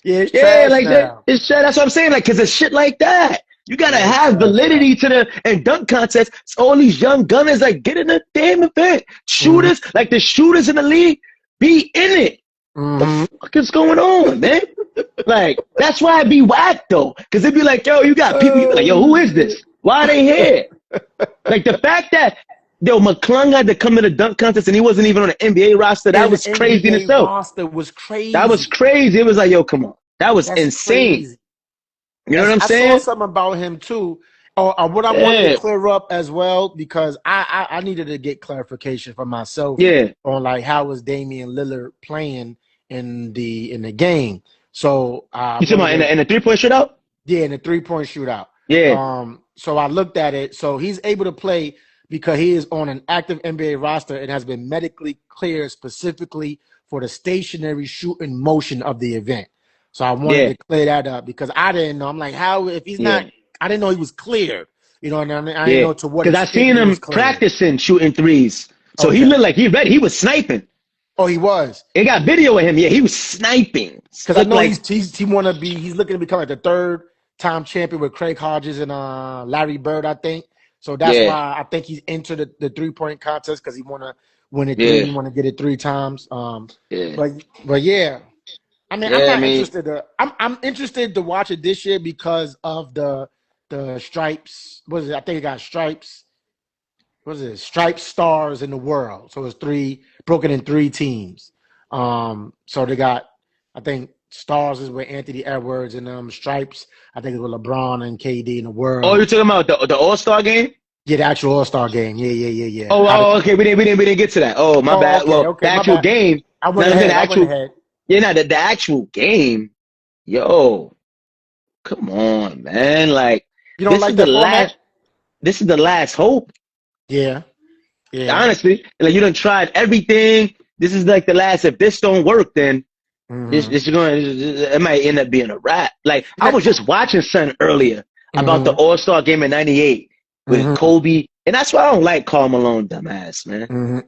Yeah, like that. It's trash. That's what I'm saying. Like, cause it's shit like that. You gotta have validity to the dunk contest. So all these young gunners like get in the damn event. Shooters, like the shooters in the league, be in it. What the fuck is going on, man? Like, that's why I be whack though. Cause they be like, yo, you got people, you be like, yo, who is this? Why are they here? Like the fact that McClung had to come to the dunk contest and he wasn't even on the NBA roster, that was crazy in itself. Roster was crazy. That was crazy. It was like, yo, come on. That's insane. Crazy. You know what I'm saying? I saw something about him too. What I wanted to clear up as well, because I needed to get clarification for myself on like how was Damian Lillard playing in the game. So you talking about in the 3-point shootout? Yeah, in the 3-point shootout. Yeah. So I looked at it. So he's able to play because he is on an active NBA roster and has been medically cleared specifically for the stationary shooting motion of the event. So I wanted to clear that up because I didn't know. I'm like, how if he's not? I didn't know he was cleared. You know what I mean? I didn't know to what. Because I seen him practicing shooting threes, so he looked like he ready. He was sniping. Oh, he was. They got video of him. Yeah, he was sniping. Because I know he want to be. He's looking to become like the 3rd-time champion with Craig Hodges and Larry Bird, I think. So that's why I think he's entered the 3-point contest because he want to win it. He want to get it 3 times. But yeah. I mean, I'm not interested. I'm interested to watch it this year because of the stripes. What is it? I think it got stripes. What is it? Stripes stars in the world. So it's 3 broken in 3 teams. So they got, I think stars is with Anthony Edwards and stripes. I think it's with LeBron and KD in the world. Oh, you're talking about the All-Star game? Yeah, the actual All-Star game. Yeah. Oh, okay. We didn't get to that. Oh, my bad. Okay, well, the actual game. I went ahead. Yeah, no, the actual game, yo, come on, man. Like, you don't like the format? This is the last hope. Yeah. Honestly, like you done tried everything. This is like the last. If this don't work, then it might end up being a wrap. Like I was just watching something earlier about the All-Star game in '98 with Kobe, and that's why I don't like Karl Malone, dumbass man.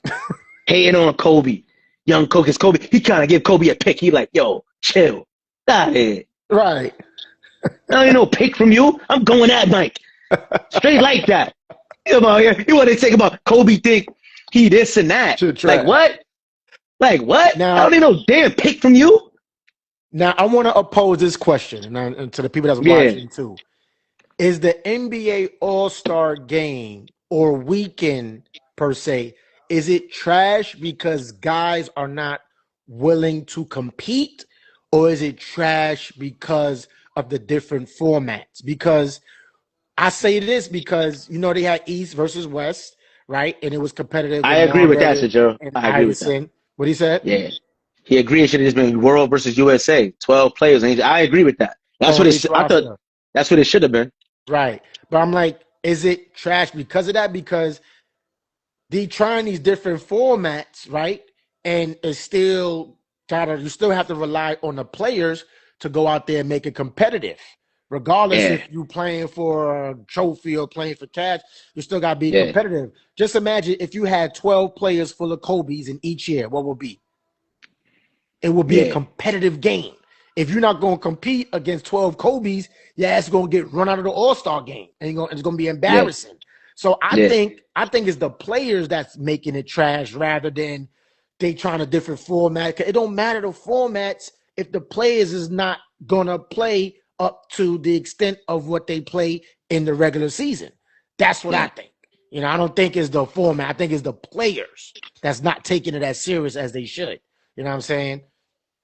Hating on Kobe. Young Kobe, because Kobe, he kind of give Kobe a pick. He like, yo, chill. Stop it. Right. I don't need no pick from you. I'm going at Mike. Straight like that. Come on here. You want to think about Kobe think he this and that. Like what? Like what? Now, I don't need no damn pick from you. Now, I want to oppose this question and to the people that's watching too. Is the NBA All-Star game or weekend per se, is it trash because guys are not willing to compete, or is it trash because of the different formats? Because I say this because, they had East versus West, right? And it was competitive. I agree with that, Joe. I agree with that. What he said? Yeah. He agreed it should have just been World versus USA, 12 players. And I agree with that. That's what I thought that's what it should have been. Right. But I'm like, is it trash because of that? Because they trying these different formats, right? And it's still you still have to rely on the players to go out there and make it competitive. Regardless if you're playing for a trophy or playing for cash, you still got to be competitive. Just imagine if you had 12 players full of Kobe's in each year, what would be? It will be a competitive game. If you're not going to compete against 12 Kobe's, your ass is going to get run out of the All-Star game, and it's going to be embarrassing. So I think it's the players that's making it trash rather than they trying a different format. It don't matter the formats if the players is not going to play up to the extent of what they play in the regular season. That's what I think. You know, I don't think it's the format. I think it's the players that's not taking it as serious as they should. You know what I'm saying?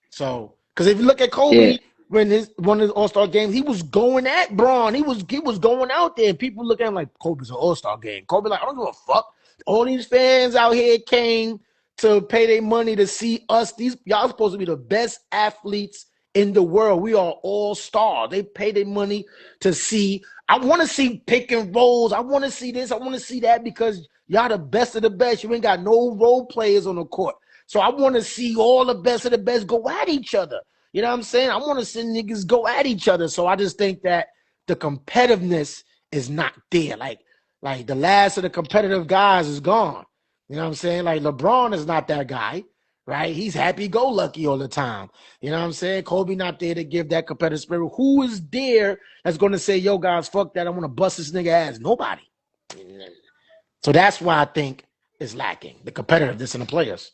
So, because if you look at Kobe, when one of his All-Star games, he was going at Braun. He was going out there. People look at him like, Kobe's an All-Star game. Kobe like, I don't give a fuck. All these fans out here came to pay their money to see us. Y'all supposed to be the best athletes in the world. We are all stars. They pay their money to see. I want to see pick and rolls. I want to see this. I want to see that because y'all the best of the best. You ain't got no role players on the court. So I want to see all the best of the best go at each other. You know what I'm saying? I want to see niggas go at each other. So I just think that the competitiveness is not there. Like the last of the competitive guys is gone. You know what I'm saying? Like LeBron is not that guy, right? He's happy-go-lucky all the time. You know what I'm saying? Kobe not there to give that competitive spirit. Who is there that's going to say, yo, guys, fuck that. I want to bust this nigga ass. Nobody. So that's why I think it's lacking, the competitiveness in the players.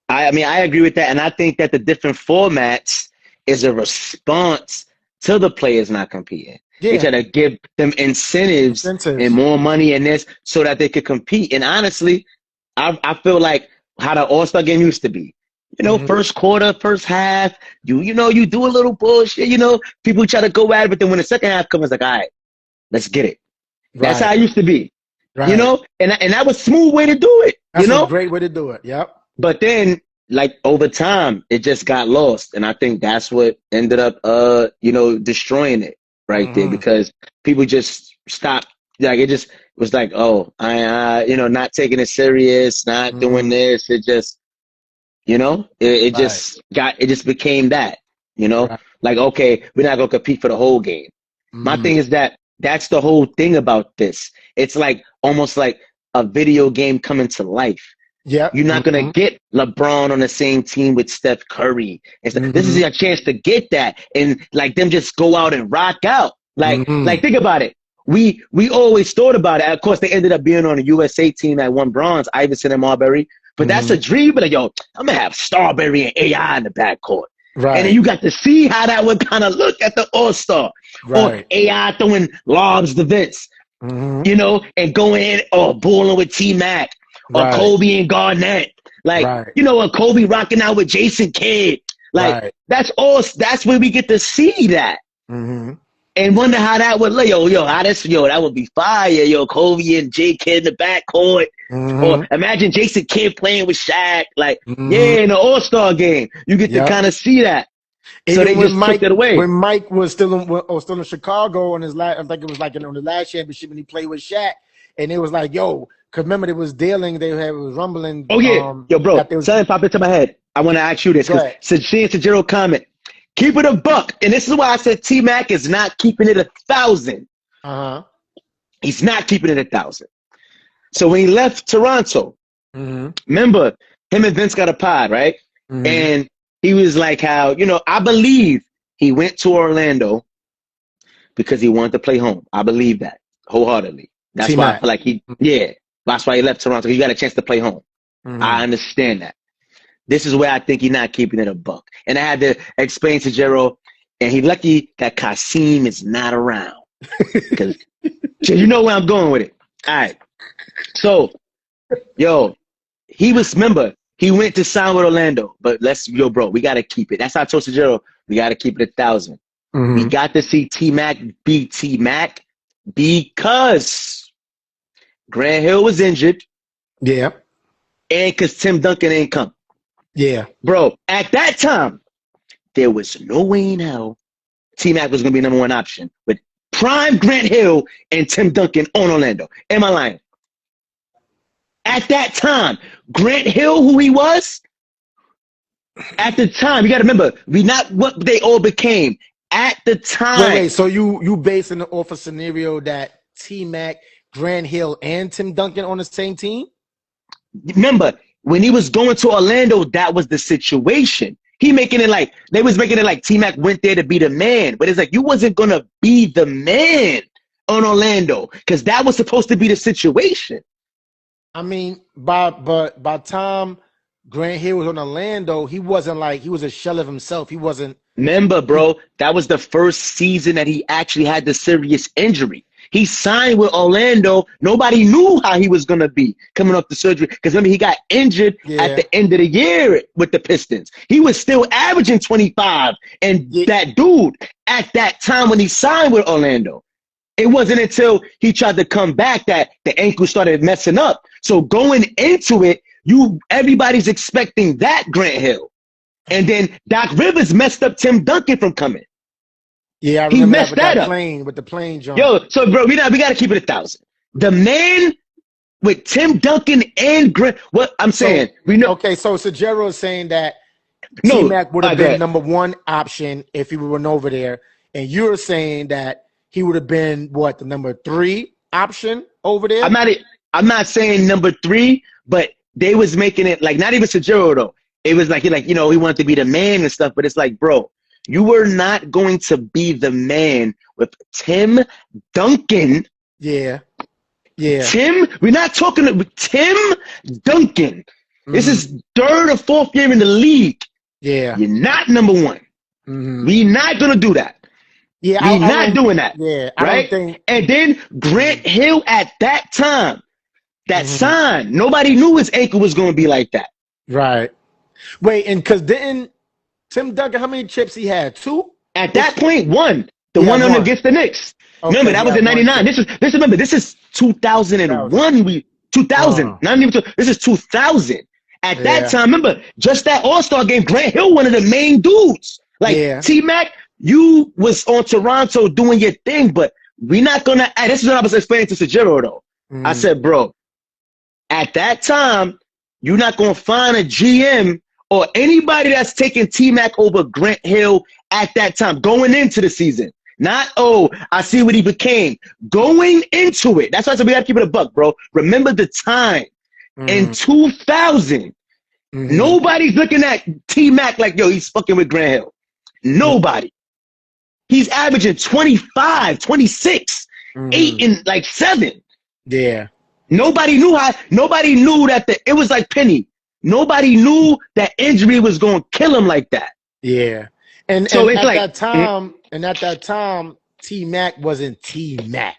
I mean, I agree with that. And I think that the different formats is a response to the players not competing. They try to give them incentives and more money in this so that they could compete. And honestly, I feel like how the All-Star game used to be. You know, first quarter, first half, you do a little bullshit, people try to go at it, but then when the second half comes, it's like, all right, let's get it. Right. That's how it used to be. Right. And that was a smooth way to do it. That's a great way to do it. Yep. But then, like, over time, it just got lost. And I think that's what ended up, destroying it right there, because people just stopped. Like, it just was like, oh, not taking it serious, not doing this. It just, it just became that, like, okay, we're not going to compete for the whole game. My thing is that's the whole thing about this. It's like almost like a video game coming to life. Yeah, you're not gonna get LeBron on the same team with Steph Curry. And stuff. This is your chance to get that, and like them just go out and rock out. Like think about it. We always thought about it. Of course, they ended up being on a USA team that won bronze, Iverson and Marbury. But that's a dream. But like, yo, I'm gonna have Starbury and AI in the backcourt. Right. And then you got to see how that would kind of look at the All-Star. Right. Or AI throwing lobs to Vince, and going in or balling with T-Mac. Or Kobe and Garnett. Like, or Kobe rocking out with Jason Kidd. Like, that's where we get to see that. And wonder how that would look. That would be fire. Kobe and J Kidd in the backcourt. Or imagine Jason Kidd playing with Shaq. Like, in the All-Star game. You get to kind of see that. So they just took it away. When Mike was still in Chicago on his last, I think it was like on the last championship when he played with Shaq, and it was like, yo, because remember, it was dealing, it was rumbling. Oh, yeah. Yo, bro, something popped into my head. I want to ask you this, because Sajiro comment. Keep it a buck. And this is why I said T-Mac is not keeping it 1,000. He's not keeping it 1,000. So when he left Toronto, remember, him and Vince got a pod, right? And he was like how, I believe he went to Orlando because he wanted to play home. I believe that wholeheartedly. That's T-Mac. Why I feel like that's why he left Toronto. He got a chance to play home. I understand that. This is where I think he's not keeping it a buck. And I had to explain to Jero, and he's lucky that Kasim is not around. Because you know where I'm going with it. All right. So, remember, he went to sign with Orlando. But bro, we got to keep it. That's how I told Jero, we got to keep it 1,000. We got to see T-Mac be T-Mac because Grant Hill was injured. Yeah. And because Tim Duncan ain't come. Yeah. Bro, at that time, there was no way in hell T-Mac was going to be number one option with prime Grant Hill and Tim Duncan on Orlando. Am I lying? At that time, Grant Hill, who he was, At the time, you got to remember, we not what they all became at the time. Wait. So you basing it off a scenario that T-Mac, Grant Hill, and Tim Duncan on the same team? Remember, when he was going to Orlando, that was the situation. They was making it like T-Mac went there to be the man. But it's like, you wasn't going to be the man on Orlando because that was supposed to be the situation. I mean, by time Grant Hill was on Orlando, he wasn't like, he was a shell of himself. He wasn't. Remember, bro, that was the first season that he actually had the serious injury. He signed with Orlando. Nobody knew how he was going to be coming off the surgery. Because remember, he got injured at the end of the year with the Pistons. He was still averaging 25. And that dude, at that time when he signed with Orlando, it wasn't until he tried to come back that the ankle started messing up. So going into it, everybody's expecting that Grant Hill. And then Doc Rivers messed up Tim Duncan from coming. Yeah, I remember he messed that up. With the plane jump. Yo, so bro, we got to keep it 1,000. The man with Tim Duncan and Grant. What I'm saying, we know. Okay, so Sajero is saying that T-Mac would have been number one option if he went over there, and you're saying that he would have been what, the number 3 option over there? I'm not saying number 3, but they was making it like not even Sajero though. It was like he wanted to be the man and stuff, but it's like, bro, you were not going to be the man with Tim Duncan. Yeah. We're not talking about Tim Duncan. Mm-hmm. This is 3rd or 4th year in the league. Yeah. You're not number 1. Mm-hmm. We're not going to do that. Yeah. We're not doing that. Yeah. Right? And then Grant Hill at that time, that sign, nobody knew his ankle was going to be like that. Right. Wait, and because didn't Tim Duncan, how many chips he had? 2? At that point, 1. The one on against the Knicks. Okay, remember, that was in 99. This is 2001. 2000. Not even this is 2000. At that time, remember, just that All-Star game, Grant Hill, one of the main dudes. Like, T-Mac, you was on Toronto doing your thing, but we're not going to. This is what I was explaining to Sajero, though. I said, bro, at that time, you're not going to find a GM or anybody that's taking T-Mac over Grant Hill at that time, going into the season. Not, I see what he became. Going into it. That's why I said we got to keep it a buck, bro. Remember the time. In 2000, nobody's looking at T-Mac like, yo, he's fucking with Grant Hill. Nobody. He's averaging 25, 26, 8 and like 7. Yeah. Nobody knew that it was like Penny. Nobody knew that injury was going to kill him like that. Yeah. And at that time, T-Mac wasn't T-Mac.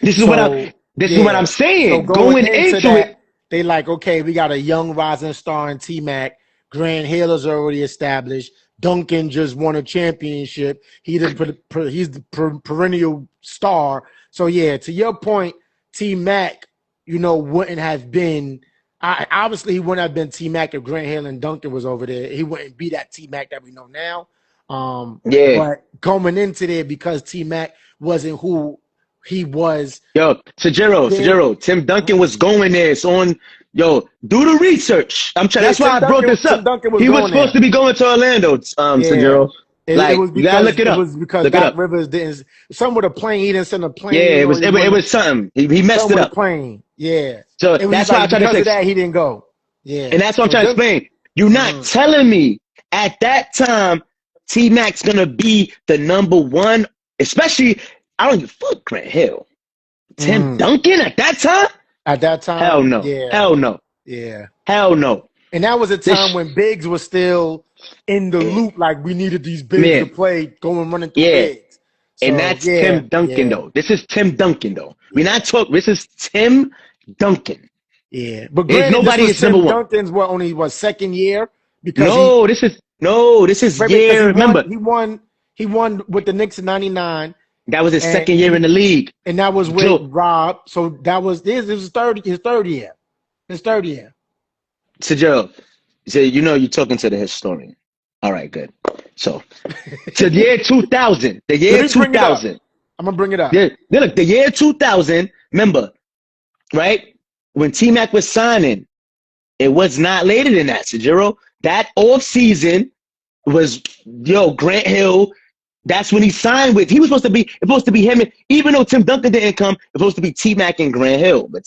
This is what I'm saying. So going into it, they like, okay, we got a young rising star in T-Mac. Grant Hill is already established. Duncan just won a championship. He's the perennial star. So yeah, to your point, T-Mac, wouldn't have been. Obviously, he wouldn't have been T-Mac if Grant Hill and Duncan was over there. He wouldn't be that T-Mac that we know now. But coming into there, because T-Mac wasn't who he was. Yo, Sajero, Tim Duncan was going there. It's on. Yo, do the research. I'm trying. That's why I brought this up. He was supposed to be going to Orlando. Sajero. You gotta look it up. It was because Doc Rivers didn't. Some with a plane. He didn't send a plane. Yeah, it was something. He messed it up. Plane. Yeah. So that's why I tried to say that he didn't go. Yeah. And that's what I'm trying to explain. You're not telling me at that time T-Mac's gonna be the number 1, especially I don't give a fuck Grant Hill. Tim Duncan at that time? At that time? Hell no. Yeah. Hell no. Yeah. Hell no. And that was a time when Biggs was still in the loop, like we needed these Biggs to play, going running through Biggs. So, and that's Tim Duncan though. This is Tim Duncan though. We're not talking. This is Tim Duncan. Yeah, but nobody is number 1. Duncan's only 2nd year because this is year. Remember, he won with the Knicks in '99. That was his 2nd year in the league, and that was with Rob. So that was his third year. His 3rd year. So Joe, you're talking to the historian. All right, good. So, to the year 2000, the year 2000. I'm gonna bring it up. Yeah, look, the year 2000. Remember, right when T-Mac was signing, it was not later than that, Sajero. that off season was Grant Hill. That's when he signed with. He was supposed to be him. Even though Tim Duncan didn't come, it was supposed to be T-Mac and Grant Hill. But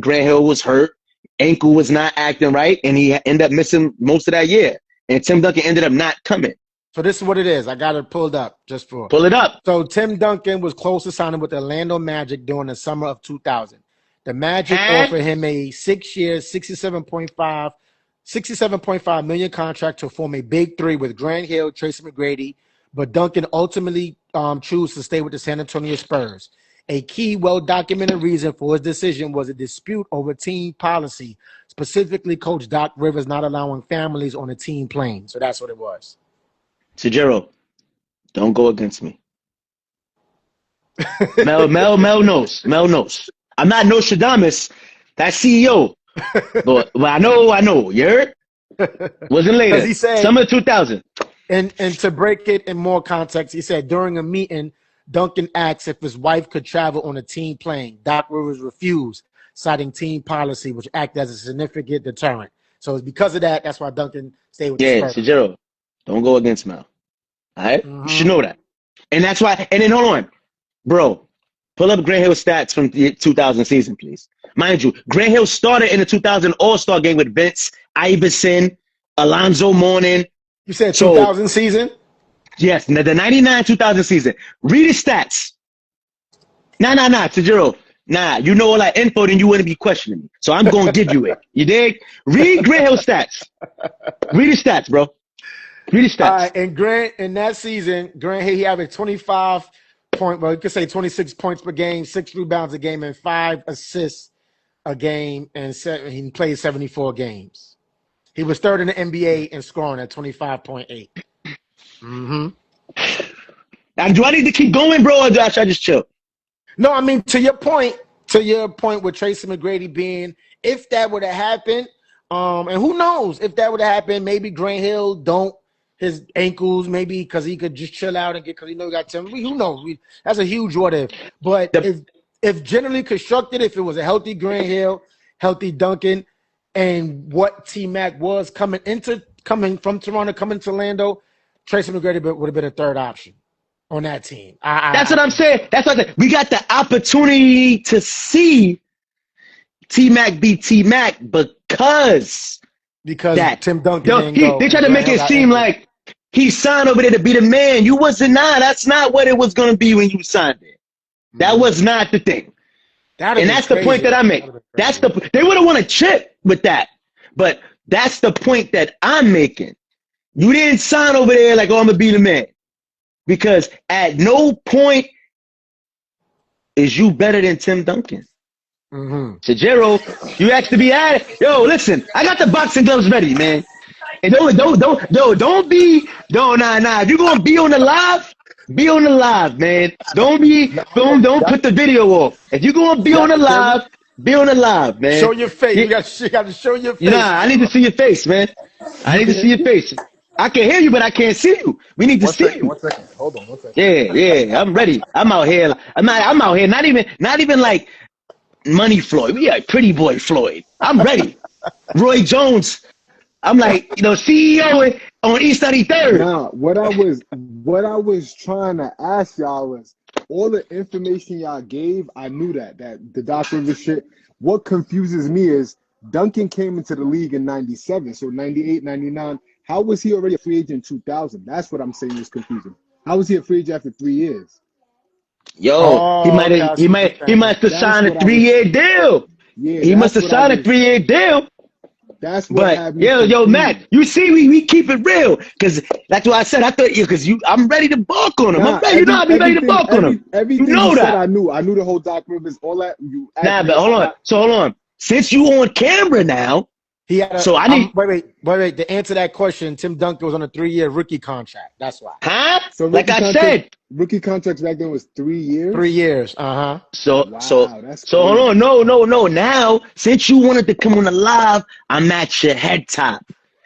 Grant Hill was hurt. Ankle was not acting right, and he ended up missing most of that year. And Tim Duncan ended up not coming. So this is what it is. I got it pulled up just for. Pull it up. So Tim Duncan was close to signing with the Orlando Magic during the summer of 2000. The Magic offered him a 6-year, $67.5 million contract to form a big three with Grant Hill, Tracy McGrady, but Duncan ultimately chose to stay with the San Antonio Spurs. A key, well-documented reason for his decision was a dispute over team policy, specifically Coach Doc Rivers not allowing families on a team plane. So that's what it was. Tajiro, don't go against me. Mel knows. Mel knows. I'm not Nostradamus. That's CEO. But I know. You heard? Wasn't later. He said, summer 2000. And to break it in more context, he said during a meeting, Duncan asked if his wife could travel on a team plane. Doc Rivers refused, citing team policy, which acted as a significant deterrent. So it's because of that. That's why Duncan stayed with the Spurs. Yeah, Sajiro, don't go against Mel. All right? You should know that. And that's why. And then hold on. Bro, pull up Grant Hill stats from the 2000 season, please. Mind you, Grant Hill started in the 2000 All-Star game with Vince, Iverson, Alonzo Mourning. You said 2000 season? Yes, the 99-2000 season. Read his stats. Nah, Tajiro. Nah, you know all that info, then you wouldn't be questioning me. So I'm going to give you it. You dig? Read Grant Hill stats. Read his stats, bro. Read his stats. And Grant, in that season, Grant Hill, he averaged 26 points per game, 6 rebounds a game, and 5 assists a game, and he played 74 games. He was third in the NBA in scoring at 25.8. Now, do I need to keep going, bro, or should I just chill? No, I mean, to your point with Tracy McGrady being, if that would have happened, and who knows if that would have happened, maybe Grant Hill his ankles, maybe because he could just chill out and because he got Tim. Who knows? That's a huge what if. But if generally constructed, if it was a healthy Grant Hill, healthy Duncan, and what T-Mac was coming from Toronto, coming to Orlando, Tracy McGrady would have been a third option on that team. That's what I'm saying. We got the opportunity to see T-Mac be T-Mac because Tim Duncan they tried to make it seem like he signed over there to be the man. You wasn't. That's not what it was going to be when you signed it. That was not the thing. And that's the point that I make. They would have won a chip with that. But that's the point that I'm making. You didn't sign over there like, I'm going to be the man. Because at no point is you better than Tim Duncan. Tajiro, you asked to be at it. Yo, listen, I got the boxing gloves ready, man. And don't be. If you're going to be on the live, be on the live, man. Don't put the video off. If you're going to be on the live, be on the live, man. Show your face. You got to show your face. Nah, I need to see your face, man. I need to see your face. I can hear you, but I can't see you. We need to see you. 1 second. Hold on 1 second. Yeah. I'm ready. I'm out here. Not even like Money Floyd. We are Pretty Boy Floyd. I'm ready. Roy Jones. I'm like, CEO on East 33rd. Nah, what I was trying to ask y'all was all the information y'all gave. I knew that the Doc Rivers shit. What confuses me is Duncan came into the league in 97, so 98, 99. How was he already a free agent in 2000? That's what I'm saying is confusing. How was he a free agent after 3 years? Yo, he might have signed a 3-year deal. Yeah, he must have signed a 3-year deal. That's what had me. Yo, Matt, you see, we keep it real because that's what I said. I thought I'm ready to balk on him. I'll be ready to balk on him. Everything you know you that. said, I knew the whole Doc Rivers, all that. But hold on. Since you on camera now, wait. To answer that question, Tim Duncan was on a 3-year rookie contract. That's why. Huh? So like I said, rookie contracts back then was 3 years. 3 years. So that's hold on. No. Now, since you wanted to come on the live, I'm at your head top.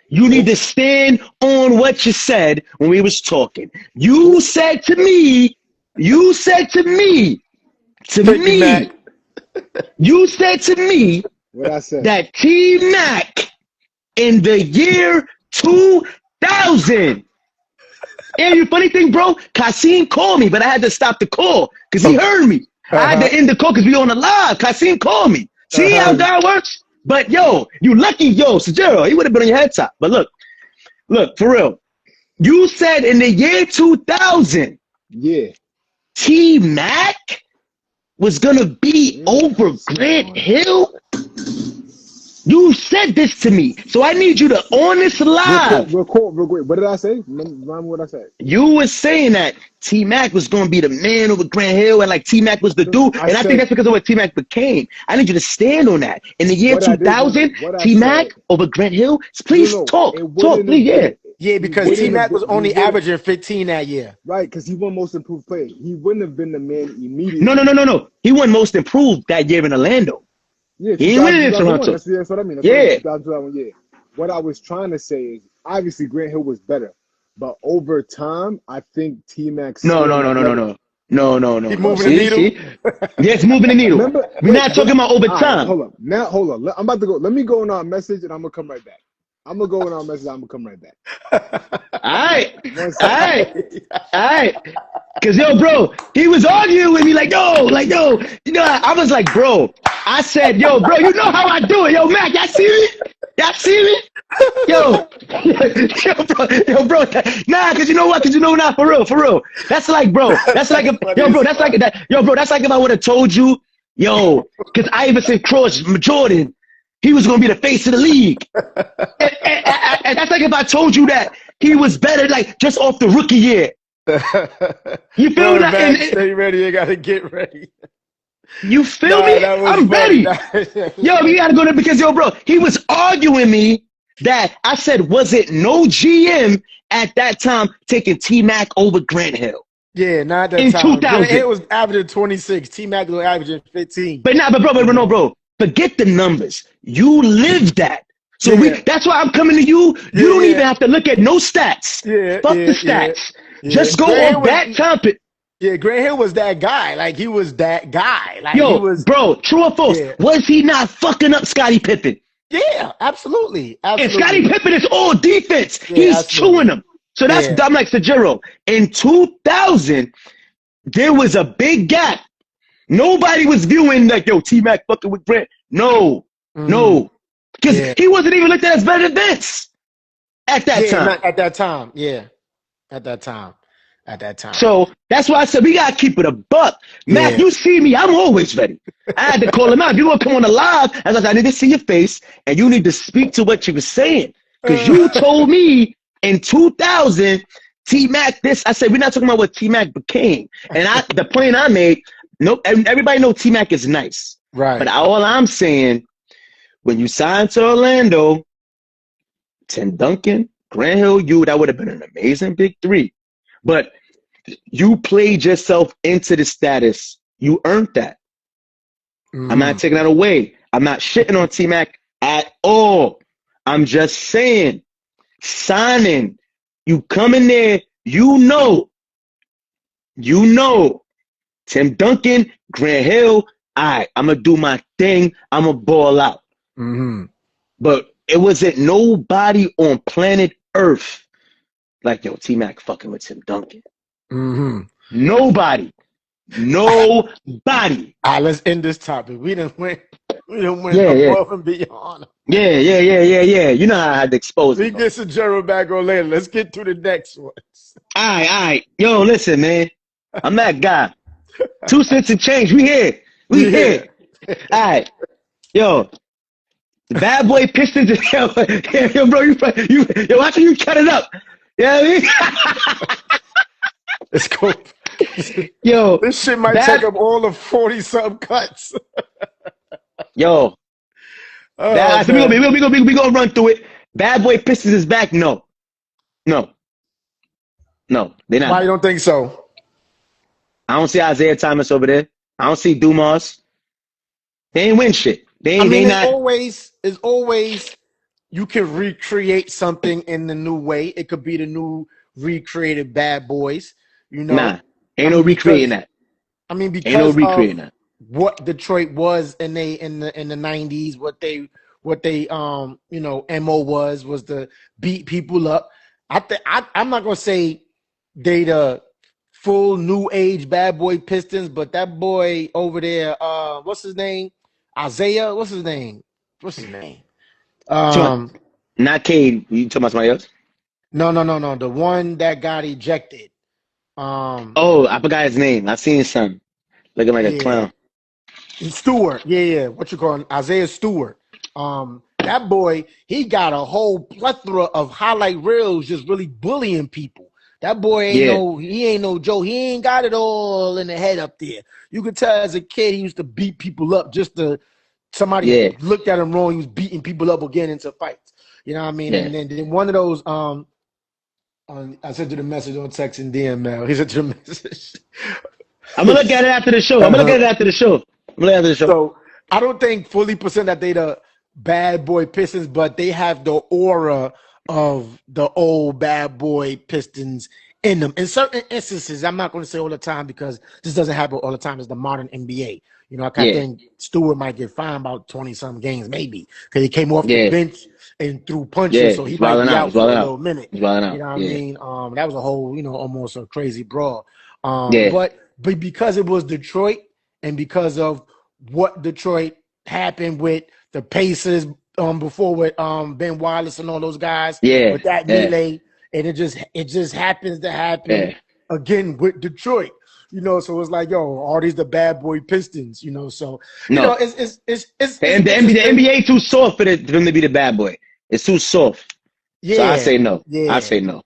You need to stand on what you said when we was talking. You said to me, you said to me What I said. that T-Mac in the year 2000. And the funny thing, bro, Kasim called me, but I had to stop the call because he heard me. I had to end the call because we on the live. Kasim called me. See how God works? But yo, you lucky, yo, Sajero, he would have been on your head top. But look, for real. You said in the year 2000, Yeah. T-Mac was going to be over Grant Hill? You said this to me, so I need you to on this live. Real quick. What did I say? Remember what I said? You were saying that T-Mac was going to be the man over Grant Hill, and like T-Mac was the dude, and I think that's because of what T-Mac became. I need you to stand on that. In the year 2000, T-Mac over Grant Hill. Please talk, please, yeah. Yeah, because T-Mac was only averaging 15 that year. Right, because he won most improved player. He wouldn't have been the man immediately. No. He won most improved that year in Orlando. Yeah, he didn't win it in Toronto. That's what I mean. Yeah. What I was trying to say is, obviously, Grant Hill was better. But over time, I think T-Mac... No. He's moving the needle? Yes, moving the needle. We're not talking about over time. Hold on. I'm about to go. Let me go on our message, and I'm going to come right back. I'm going to go on our message. I'm going to come right back. All right. Because, yo, bro, he was arguing with me like, yo. You know, I was like, bro. I said, yo, bro, you know how I do it. Yo, Mac, y'all see me? Yo, bro. Nah, because you know what? For real. That's like, bro. That's like, that's like if I would have told you, yo, because Iverson crossed Jordan, he was going to be the face of the league. And that's like if I told you that he was better, like, just off the rookie year. You feel that? Stay ready. You got to get ready. You feel me? I'm ready. Yo, we got to go there because, yo, bro, he was arguing me that I said, was it no GM at that time taking T-Mac over Grant Hill? Yeah, not that in time. 2000. It was averaging 26. T-Mac was averaging 15. But bro, forget the numbers. You lived that. So that's why I'm coming to you. You don't even have to look at no stats. Fuck the stats. Just go on that topic. Yeah, Grant Hill was that guy. Like, he was that guy. Like, yo, he was, bro, true or false? Yeah. Was he not fucking up Scottie Pippen? Yeah, absolutely. And Scottie Pippen is all defense. He's chewing them. So that's I'm like Sajiro. In 2000, there was a big gap. Nobody was viewing like, yo, T-Mac fucking with Grant. No. Because he wasn't even looked at as better than Vince at that time. At that time, At that time. So that's why I said we got to keep it a buck. Mac, you see me, I'm always ready. I had to call him out. If you want to come on the live, I need to see your face, and you need to speak to what you were saying. Because you told me in 2000, T-Mac this. I said, we're not talking about what T-Mac became. And the point I made, everybody know T-Mac is nice. Right. But all I'm saying, when you signed to Orlando, Tim Duncan, Grant Hill, that would have been an amazing big three. But you played yourself into the status. You earned that. I'm not taking that away. I'm not shitting on T-Mac at all. I'm just saying, signing, you come in there, you know, Tim Duncan, Grant Hill, all right, I'm going to do my thing. I'm going to ball out. But it wasn't nobody on planet Earth like, yo, T-Mac fucking with Tim Duncan. Nobody. All right, let's end this topic. We didn't win above and beyond. Yeah. You know how I had to expose it. We get some Gerald back on later. Let's get to the next ones. All right. Yo, listen, man. I'm that guy. 2 cents and change. We here. All right. Yo, the bad boy Pistons. Yo, bro, yo, watch you cut it up. Yeah, you know what I mean? Let's go. Yo, this shit might take up all the 40-something cuts. Yo, we gonna run through it. Bad boy Pistons is back. No, they're not. Why you don't think so? I don't see Isaiah Thomas over there. I don't see Dumas. They ain't win shit. It's always you can recreate something in the new way. It could be the new recreated Bad Boys. You know, ain't no recreating that. I mean, because ain't no recreating that. What Detroit was in the 90s, what they what they you know, MO was to beat people up. I'm not gonna say they the full new age bad boy Pistons, but that boy over there, what's his name? Isaiah, what's his name? What's his name? Not Cade. You talking about somebody else? No. The one that got ejected. Oh, I forgot his name. I seen his son looking like a Yeah. clown. Stewart. Yeah. What you call him? Isaiah Stewart. That boy, he got a whole plethora of highlight reels just really bullying people. That boy ain't no Joe. He ain't got it all in the head up there. You could tell as a kid he used to beat people up just to somebody looked at him wrong. He was beating people up or getting into fights. You know what I mean? Yeah. And then one of those I sent you the message on text and DM now. He sent you the message. I'm gonna look at it after the show. So I don't think fully percent that they the bad boy Pistons, but they have the aura of the old bad boy Pistons in them. In certain instances, I'm not going to say all the time because this doesn't happen all the time. It's the modern NBA. You know, I kind of think Stewart might get fined about 20-some games, maybe, because he came off the bench and threw punches, so he might be out for a little minute. You know what I mean? That was a whole, you know, almost a crazy brawl. But because it was Detroit and because of what Detroit happened with the Pacers before with Ben Wallace and all those guys with that melee, and it just happens to happen again with Detroit. You know, so it's like, yo, all these the bad boy Pistons, you know. So you know, it's the NBA too soft for them to be the bad boy. It's too soft. Yeah, so I say no.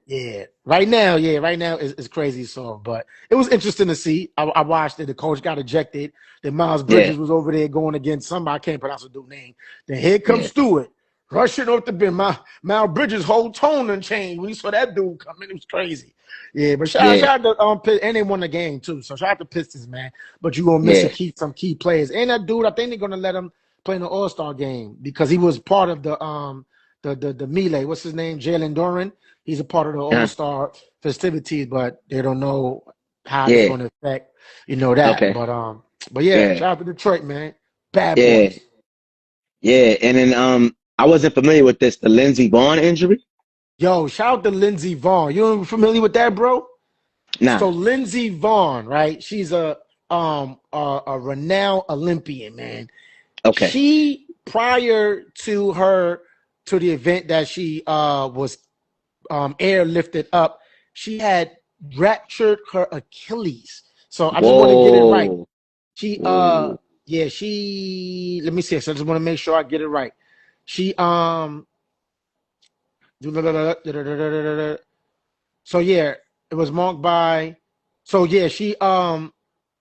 Yeah, right now it's crazy soft, but it was interesting to see. I watched it. The coach got ejected. Then Miles Bridges was over there going against somebody. I can't pronounce the dude's name. Then here comes Stewart rushing off the bench. Miles Bridges' whole tone and changed when he saw that dude coming. It was crazy. Yeah, but shout out to and they won the game too. So shout out to Pistons, man. But you gonna miss some key players. And that dude, I think they're gonna let him play in the All-Star game because he was part of the melee. What's his name? Jalen Duren. He's a part of the All-Star festivities, but they don't know how it's going to affect, you know, that. Okay. But shout out to Detroit, man. Bad boys. Yeah, and then I wasn't familiar with this, the Lindsay Vaughn injury. Yo, shout out to Lindsay Vaughn. You familiar with that, bro? Nah. So Lindsay Vaughn, right? She's a renowned Olympian, man. Okay. She prior to the event that she was airlifted up, she had ruptured her Achilles. So I just want to get it right. She let me see. So I just want to make sure I get it right. She so yeah, it was marked by she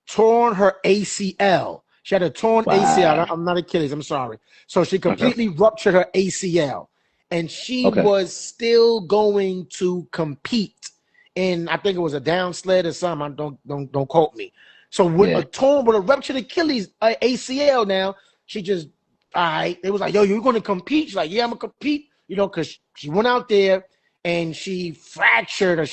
torn her ACL. She had a torn ACL. I'm not Achilles. I'm sorry. So she completely ruptured her ACL, and she was still going to compete in, I think it was a down sled or something. Don't quote me. So with a ruptured Achilles ACL, now she just It was like, yo, you're going to compete? She's like, yeah, I'm gonna compete. You know, because she went out there and she fractured, or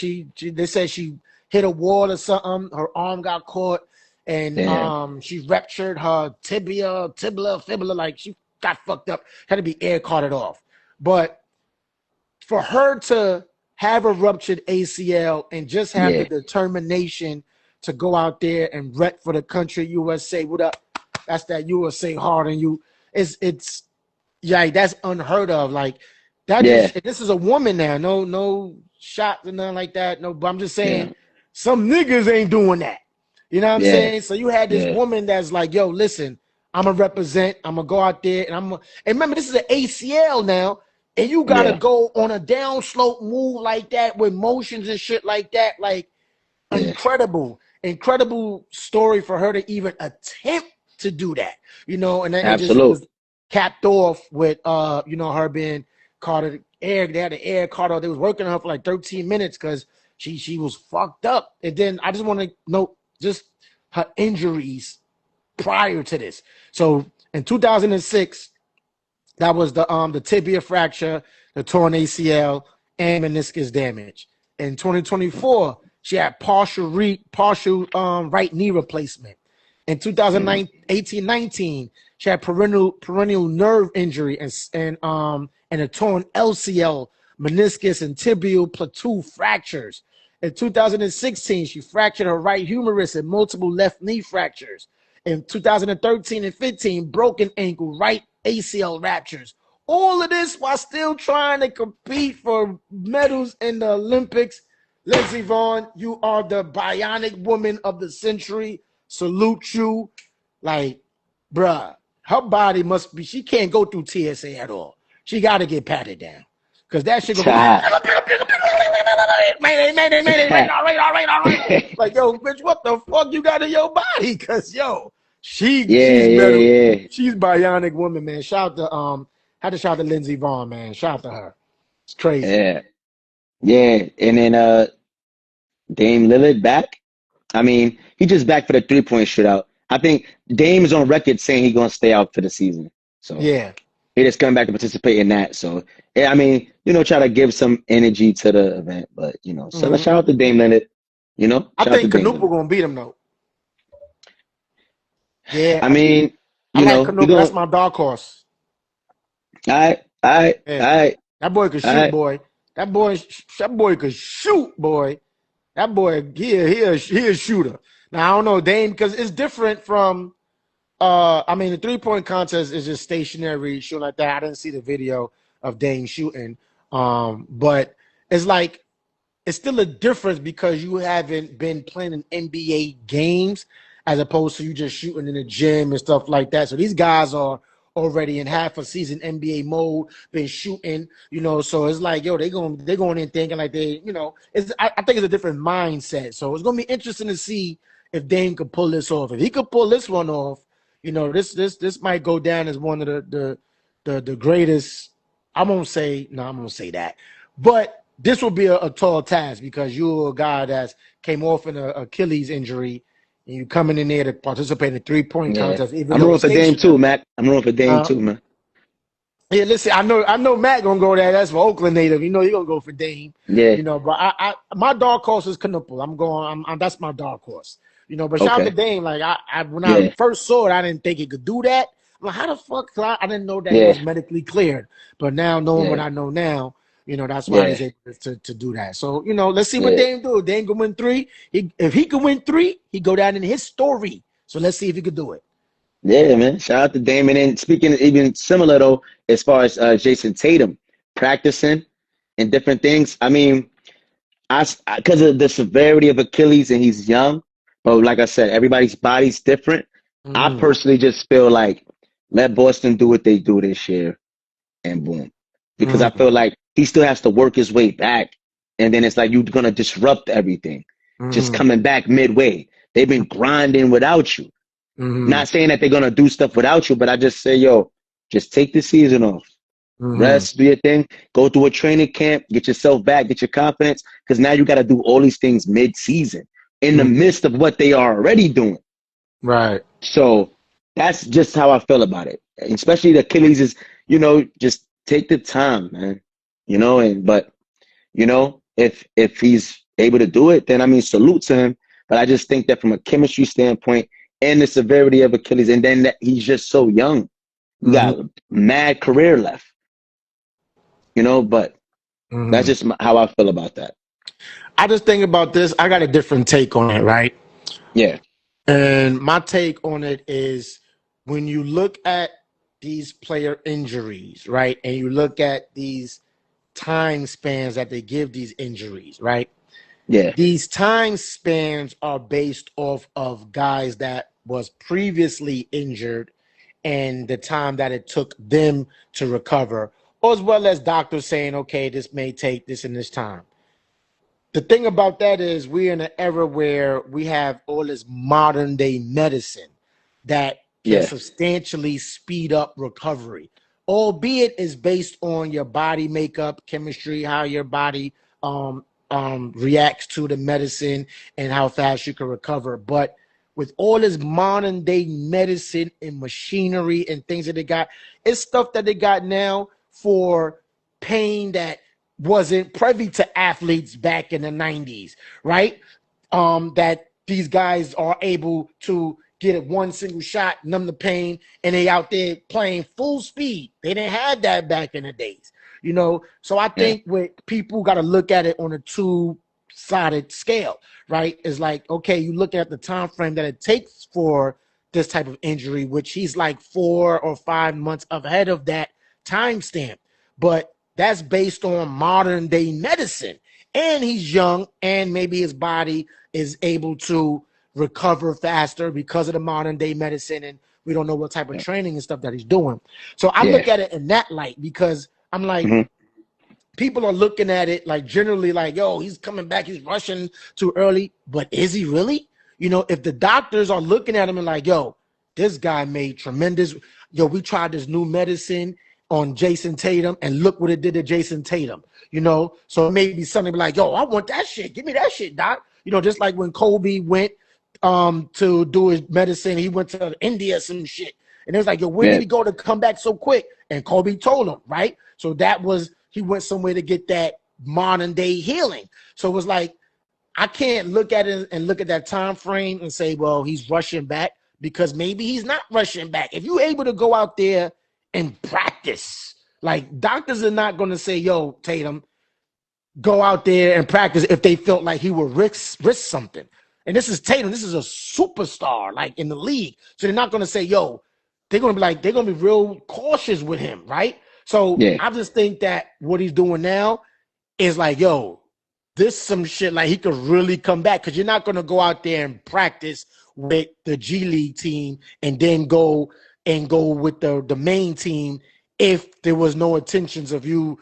they said she hit a wall or something. Her arm got caught. And she ruptured her fibula, like she got fucked up, had to be air carted off. But for her to have a ruptured ACL and just have the determination to go out there and rep for the country, USA, what up? That's that USA heart in you. It's that's unheard of. Like that this is a woman now. No shots and nothing like that. No, but I'm just saying some niggas ain't doing that. You know what I'm saying? So you had this woman that's like, yo, listen, I'm going to represent. I'm going to go out there. And remember, this is an ACL now. And you got to go on a downslope move like that with motions and shit like that. Like, incredible story for her to even attempt to do that. You know, and then it just was capped off with, her being carted air. They had the air cart off. They was working on her for like 13 minutes because she was fucked up. And then I just want to note, just her injuries prior to this. So in 2006, that was the tibia fracture, the torn ACL, and meniscus damage. In 2024, she had partial right knee replacement. In 2018-19, she had perennial nerve injury and a torn LCL, meniscus, and tibial plateau fractures. In 2016, she fractured her right humerus and multiple left knee fractures. In 2013 and 15, broken ankle, right ACL ruptures. All of this while still trying to compete for medals in the Olympics. Lindsay Vaughn, you are the bionic woman of the century. Salute you. Like, bruh, her body must be, she can't go through TSA at all. She got to get patted down. Because that shit going to be, all right. Like, yo, bitch, what the fuck you got in your body? Because, yo, she's bionic woman, man. Shout out to, had to shout out to Lindsay Vaughn, man. Shout out to her. It's crazy. Yeah. Yeah. And then Dame Lillard back. I mean, he just back for the 3-point shootout. I think Dame is on record saying he's going to stay out for the season. So yeah, he just coming back to participate in that. So, yeah, I mean, try to give some energy to the event. But, so let's shout out to Dame Lillard. I think Canupa going to beat him, though. Yeah. I mean, I like Canupa. That's my dark horse. All right. That boy could shoot, boy. That boy could shoot, boy. That boy, he a shooter. Now, I don't know, Dame, because it's different from, the 3-point contest is just stationary, shooting like that. I didn't see the video of Dame shooting. But it's like, it's still a difference because you haven't been playing in NBA games as opposed to you just shooting in the gym and stuff like that. So these guys are already in half a season NBA mode, been shooting, so it's like, yo, they going in thinking like they, I think it's a different mindset. So it's gonna be interesting to see if Dame could pull this off. If he could pull this one off, this might go down as one of the greatest. I'm gonna say that, but this will be a tall task because you're a guy that came off an Achilles injury. And you coming in there to participate in a 3-point contest. I'm rooting for Dame too, Matt. I'm rooting for Dame too, man. Yeah, listen, I know Matt gonna go there. That's for Oakland native. He gonna go for Dame. Yeah. But my dark horse is Canupa. That's my dark horse. But shout out to Dame. Like when I first saw it, I didn't think he could do that. I'm like, how the fuck? I didn't know that he was medically cleared. But now knowing what I know now, that's why he's able to do that. So, let's see what Dame do. Dame can win 3. If he can win 3, he go down in his story. So let's see if he could do it. Yeah, man. Shout out to Dame. And then speaking even similar, though, as far as Jason Tatum practicing and different things. I mean, because of the severity of Achilles and he's young, but like I said, everybody's body's different. I personally just feel like let Boston do what they do this year and boom. Because I feel like he still has to work his way back. And then it's like you're going to disrupt everything. Just coming back midway. They've been grinding without you. Not saying that they're going to do stuff without you, but I just say, yo, just take the season off. Rest, do your thing. Go through a training camp. Get yourself back. Get your confidence. Because now you got to do all these things mid-season in the midst of what they are already doing. Right. So that's just how I feel about it. Especially the Achilles is, just take the time, man. But if he's able to do it, then salute to him. But I just think that from a chemistry standpoint and the severity of Achilles, and then that he's just so young, you got mad career left. But that's just how I feel about that. I just think about this. I got a different take on it, right? Yeah. And my take on it is when you look at these player injuries, right? And you look at these time spans that they give these injuries, right? Yeah. These time spans are based off of guys that was previously injured and the time that it took them to recover, as well as doctors saying, okay, this may take this and this time. The thing about that is we're in an era where we have all this modern day medicine that can substantially speed up recovery, albeit is based on your body makeup, chemistry, how your body reacts to the medicine and how fast you can recover. But with all this modern day medicine and machinery and things that they got, it's stuff that they got now for pain that wasn't privy to athletes back in the 90s, right? That these guys are able to get one single shot, numb the pain, and they out there playing full speed. They didn't have that back in the days, you know. So I think with people got to look at it on a two-sided scale, right? It's like, okay, you look at the time frame that it takes for this type of injury, which he's like 4 or 5 months ahead of that timestamp. But that's based on modern day medicine. And he's young, and maybe his body is able to recover faster because of the modern day medicine, and we don't know what type of training and stuff that he's doing. So I look at it in that light, because I'm like, people are looking at it like generally like, yo, he's coming back, he's rushing too early. But is he really? You know, if the doctors are looking at him and like, yo, this guy made tremendous, we tried this new medicine on Jason Tatum, and look what it did to Jason Tatum, you know? So maybe something like, yo, I want that shit. Give me that shit, doc. You know, just like when Kobe went to do his medicine, he went to India, some shit. And it was like, yo, where did he go to come back so quick? And Kobe told him, right? So that was, he went somewhere to get that modern day healing. So it was like, I can't look at it and look at that time frame and say, well, he's rushing back, because maybe he's not rushing back. If you're able to go out there and practice, like, doctors are not going to say, yo, Tatum, go out there and practice if they felt like he would risk something. And this is Tatum. This is a superstar, like, in the league. So they're not going to say, yo, they're going to be real cautious with him, right? So I just think that what he's doing now is like, yo, this some shit, like, he could really come back, because you're not going to go out there and practice with the G League team and then go with the main team if there was no intentions of you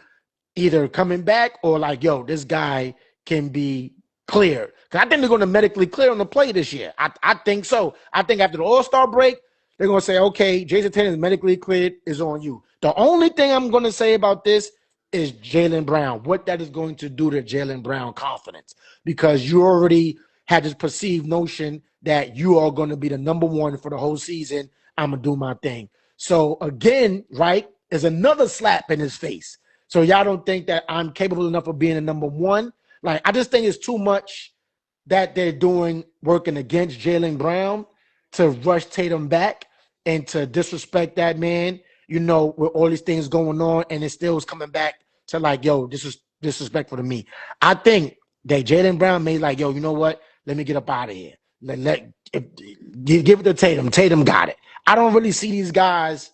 either coming back or like, yo, this guy can be cleared. Because I think they're going to medically clear him to play this year. I think so. I think after the All-Star break, they're going to say, okay, Jason Tatum is medically cleared, is on you. The only thing I'm going to say about this is Jaylen Brown, what that is going to do to Jaylen Brown confidence, because you already had this perceived notion that you are going to be the number one for the whole season. I'm going to do my thing. So again, right, is another slap in his face. So y'all don't think that I'm capable enough of being a number one? Like, I just think it's too much that they're doing, working against Jaylen Brown to rush Tatum back and to disrespect that man, you know, with all these things going on, and it still is coming back to like, yo, this is disrespectful to me. I think that Jaylen Brown made like, yo, you know what? Let me get up out of here. Give it to Tatum. Tatum got it. I don't really see these guys,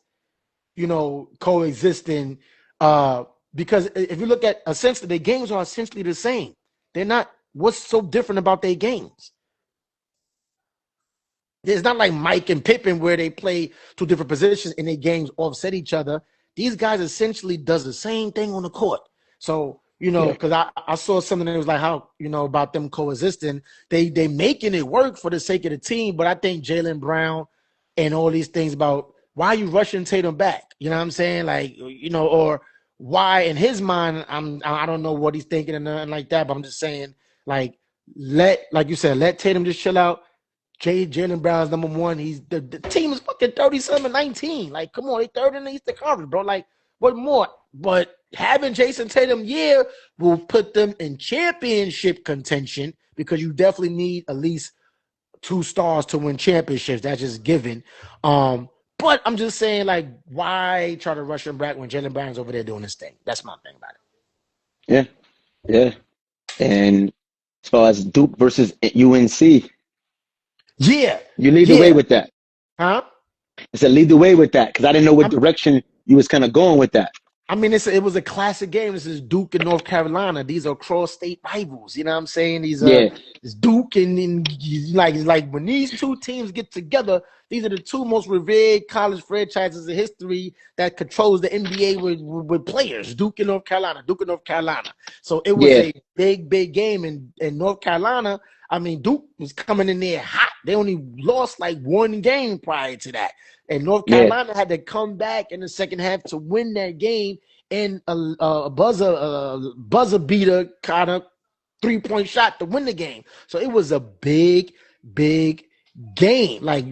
you know, coexisting, because if you look at essentially, their games are essentially the same. They're not. What's so different about their games? It's not like Mike and Pippen where they play two different positions and their games offset each other. These guys essentially does the same thing on the court. So, you know, because I saw something that was like how, you know, about them coexisting. They making it work for the sake of the team, but I think Jaylen Brown and all these things about why are you rushing Tatum back? You know what I'm saying? Like, you know, or why in his mind, I don't know what he's thinking and nothing like that, but I'm just saying, like, like you said, let Tatum just chill out. Jaylen Brown's number one. He's the team is fucking 37-19. Like, come on, they third in the Eastern Conference, bro. Like, what more? But having Jason Tatum will put them in championship contention, because you definitely need at least 2 stars to win championships. That's just given. But I'm just saying, like, why try to rush him back when Jaylen Brown's over there doing his thing? That's my thing about Yeah, yeah. And as far as Duke versus UNC, you lead the way with that. Huh? I said lead the way with that, because I didn't know what direction you was kind of going with that. I mean, it was a classic game. This is Duke and North Carolina. These are cross-state rivals. You know what I'm saying? These it's Duke and like when these two teams get together, these are the two most revered college franchises in history that controls the NBA with players. Duke and North Carolina. So it was a big game in North Carolina. I mean, Duke was coming in there hot. They only lost like 1 game prior to that. And North Carolina had to come back in the second half to win that game, and a buzzer beater kind of 3-point shot to win the game. So it was a big game. Like,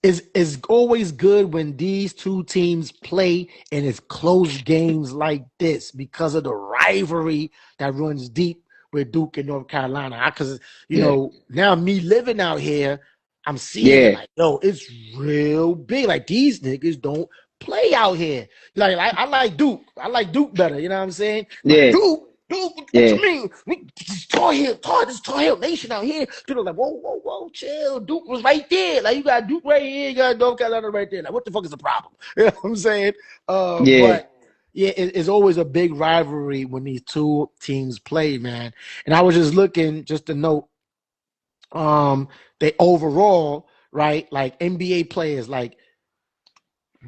it's always good when these two teams play and it's close games like this, because of the rivalry that runs deep with Duke and North Carolina. Because, you know, now me living out here, I'm seeing it like, yo, it's real big. Like these niggas don't play out here. Like I like Duke. I like Duke better. You know what I'm saying? Like Yeah. Duke, what you mean? This Tar Heel Nation out here. People like, whoa, chill. Duke was right there. Like you got Duke right here, you got North Carolina right there. Like what the fuck is the problem? You know what I'm saying? But yeah, it's always a big rivalry when these two teams play, man. And I was just looking just to note, they overall, right? Like NBA players, like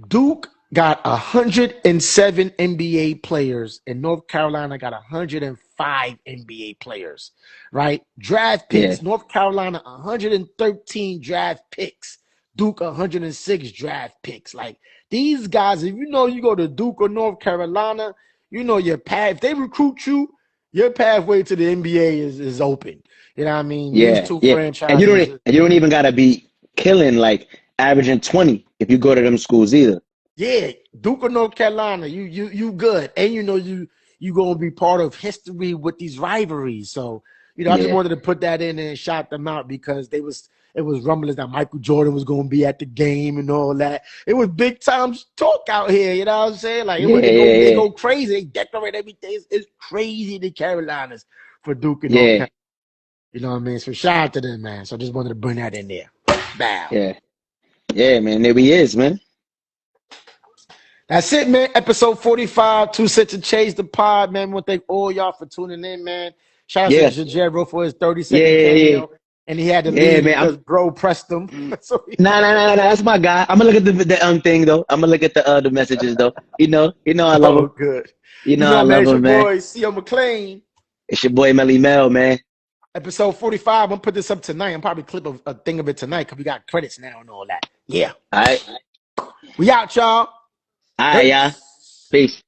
Duke got 107 NBA players, and North Carolina got 105 NBA players, right? Draft picks, North Carolina 113 draft picks, Duke 106 draft picks. Like these guys, if you know you go to Duke or North Carolina, you know your path. If they recruit you, your pathway to the NBA is open. You know what I mean? These two franchises. And you don't even gotta be killing like averaging 20 if you go to them schools either. Yeah, Duke or North Carolina, you good. And you know you gonna be part of history with these rivalries. So, you know, I just wanted to put that in and shout them out because it was rumblings that Michael Jordan was gonna be at the game and all that. It was big time talk out here, you know what I'm saying? Like they go crazy, they decorate everything. It's crazy the Carolinas for Duke and North Carolina. You know what I mean? So shout out to them, man. So I just wanted to bring that in there. Bow. Yeah, man. There he is, man. That's it, man. Episode 45, 2 Cents and Chase the pod, man. I want to thank all y'all for tuning in, man. Shout out to Jajero for his 30-second cameo. And he had to leave because bro pressed him. So Nah. That's my guy. I'm gonna look at the thing though. I'm gonna look at the messages though. You know I love him. Good. You know I love him, man. Boy, C.O. McLean. It's your boy Melly Mel, man. Episode 45. I'm gonna put this up tonight. I'm probably clip a thing of it tonight because we got credits now and all that. Yeah. All right. We out, y'all. All right, y'all. Peace.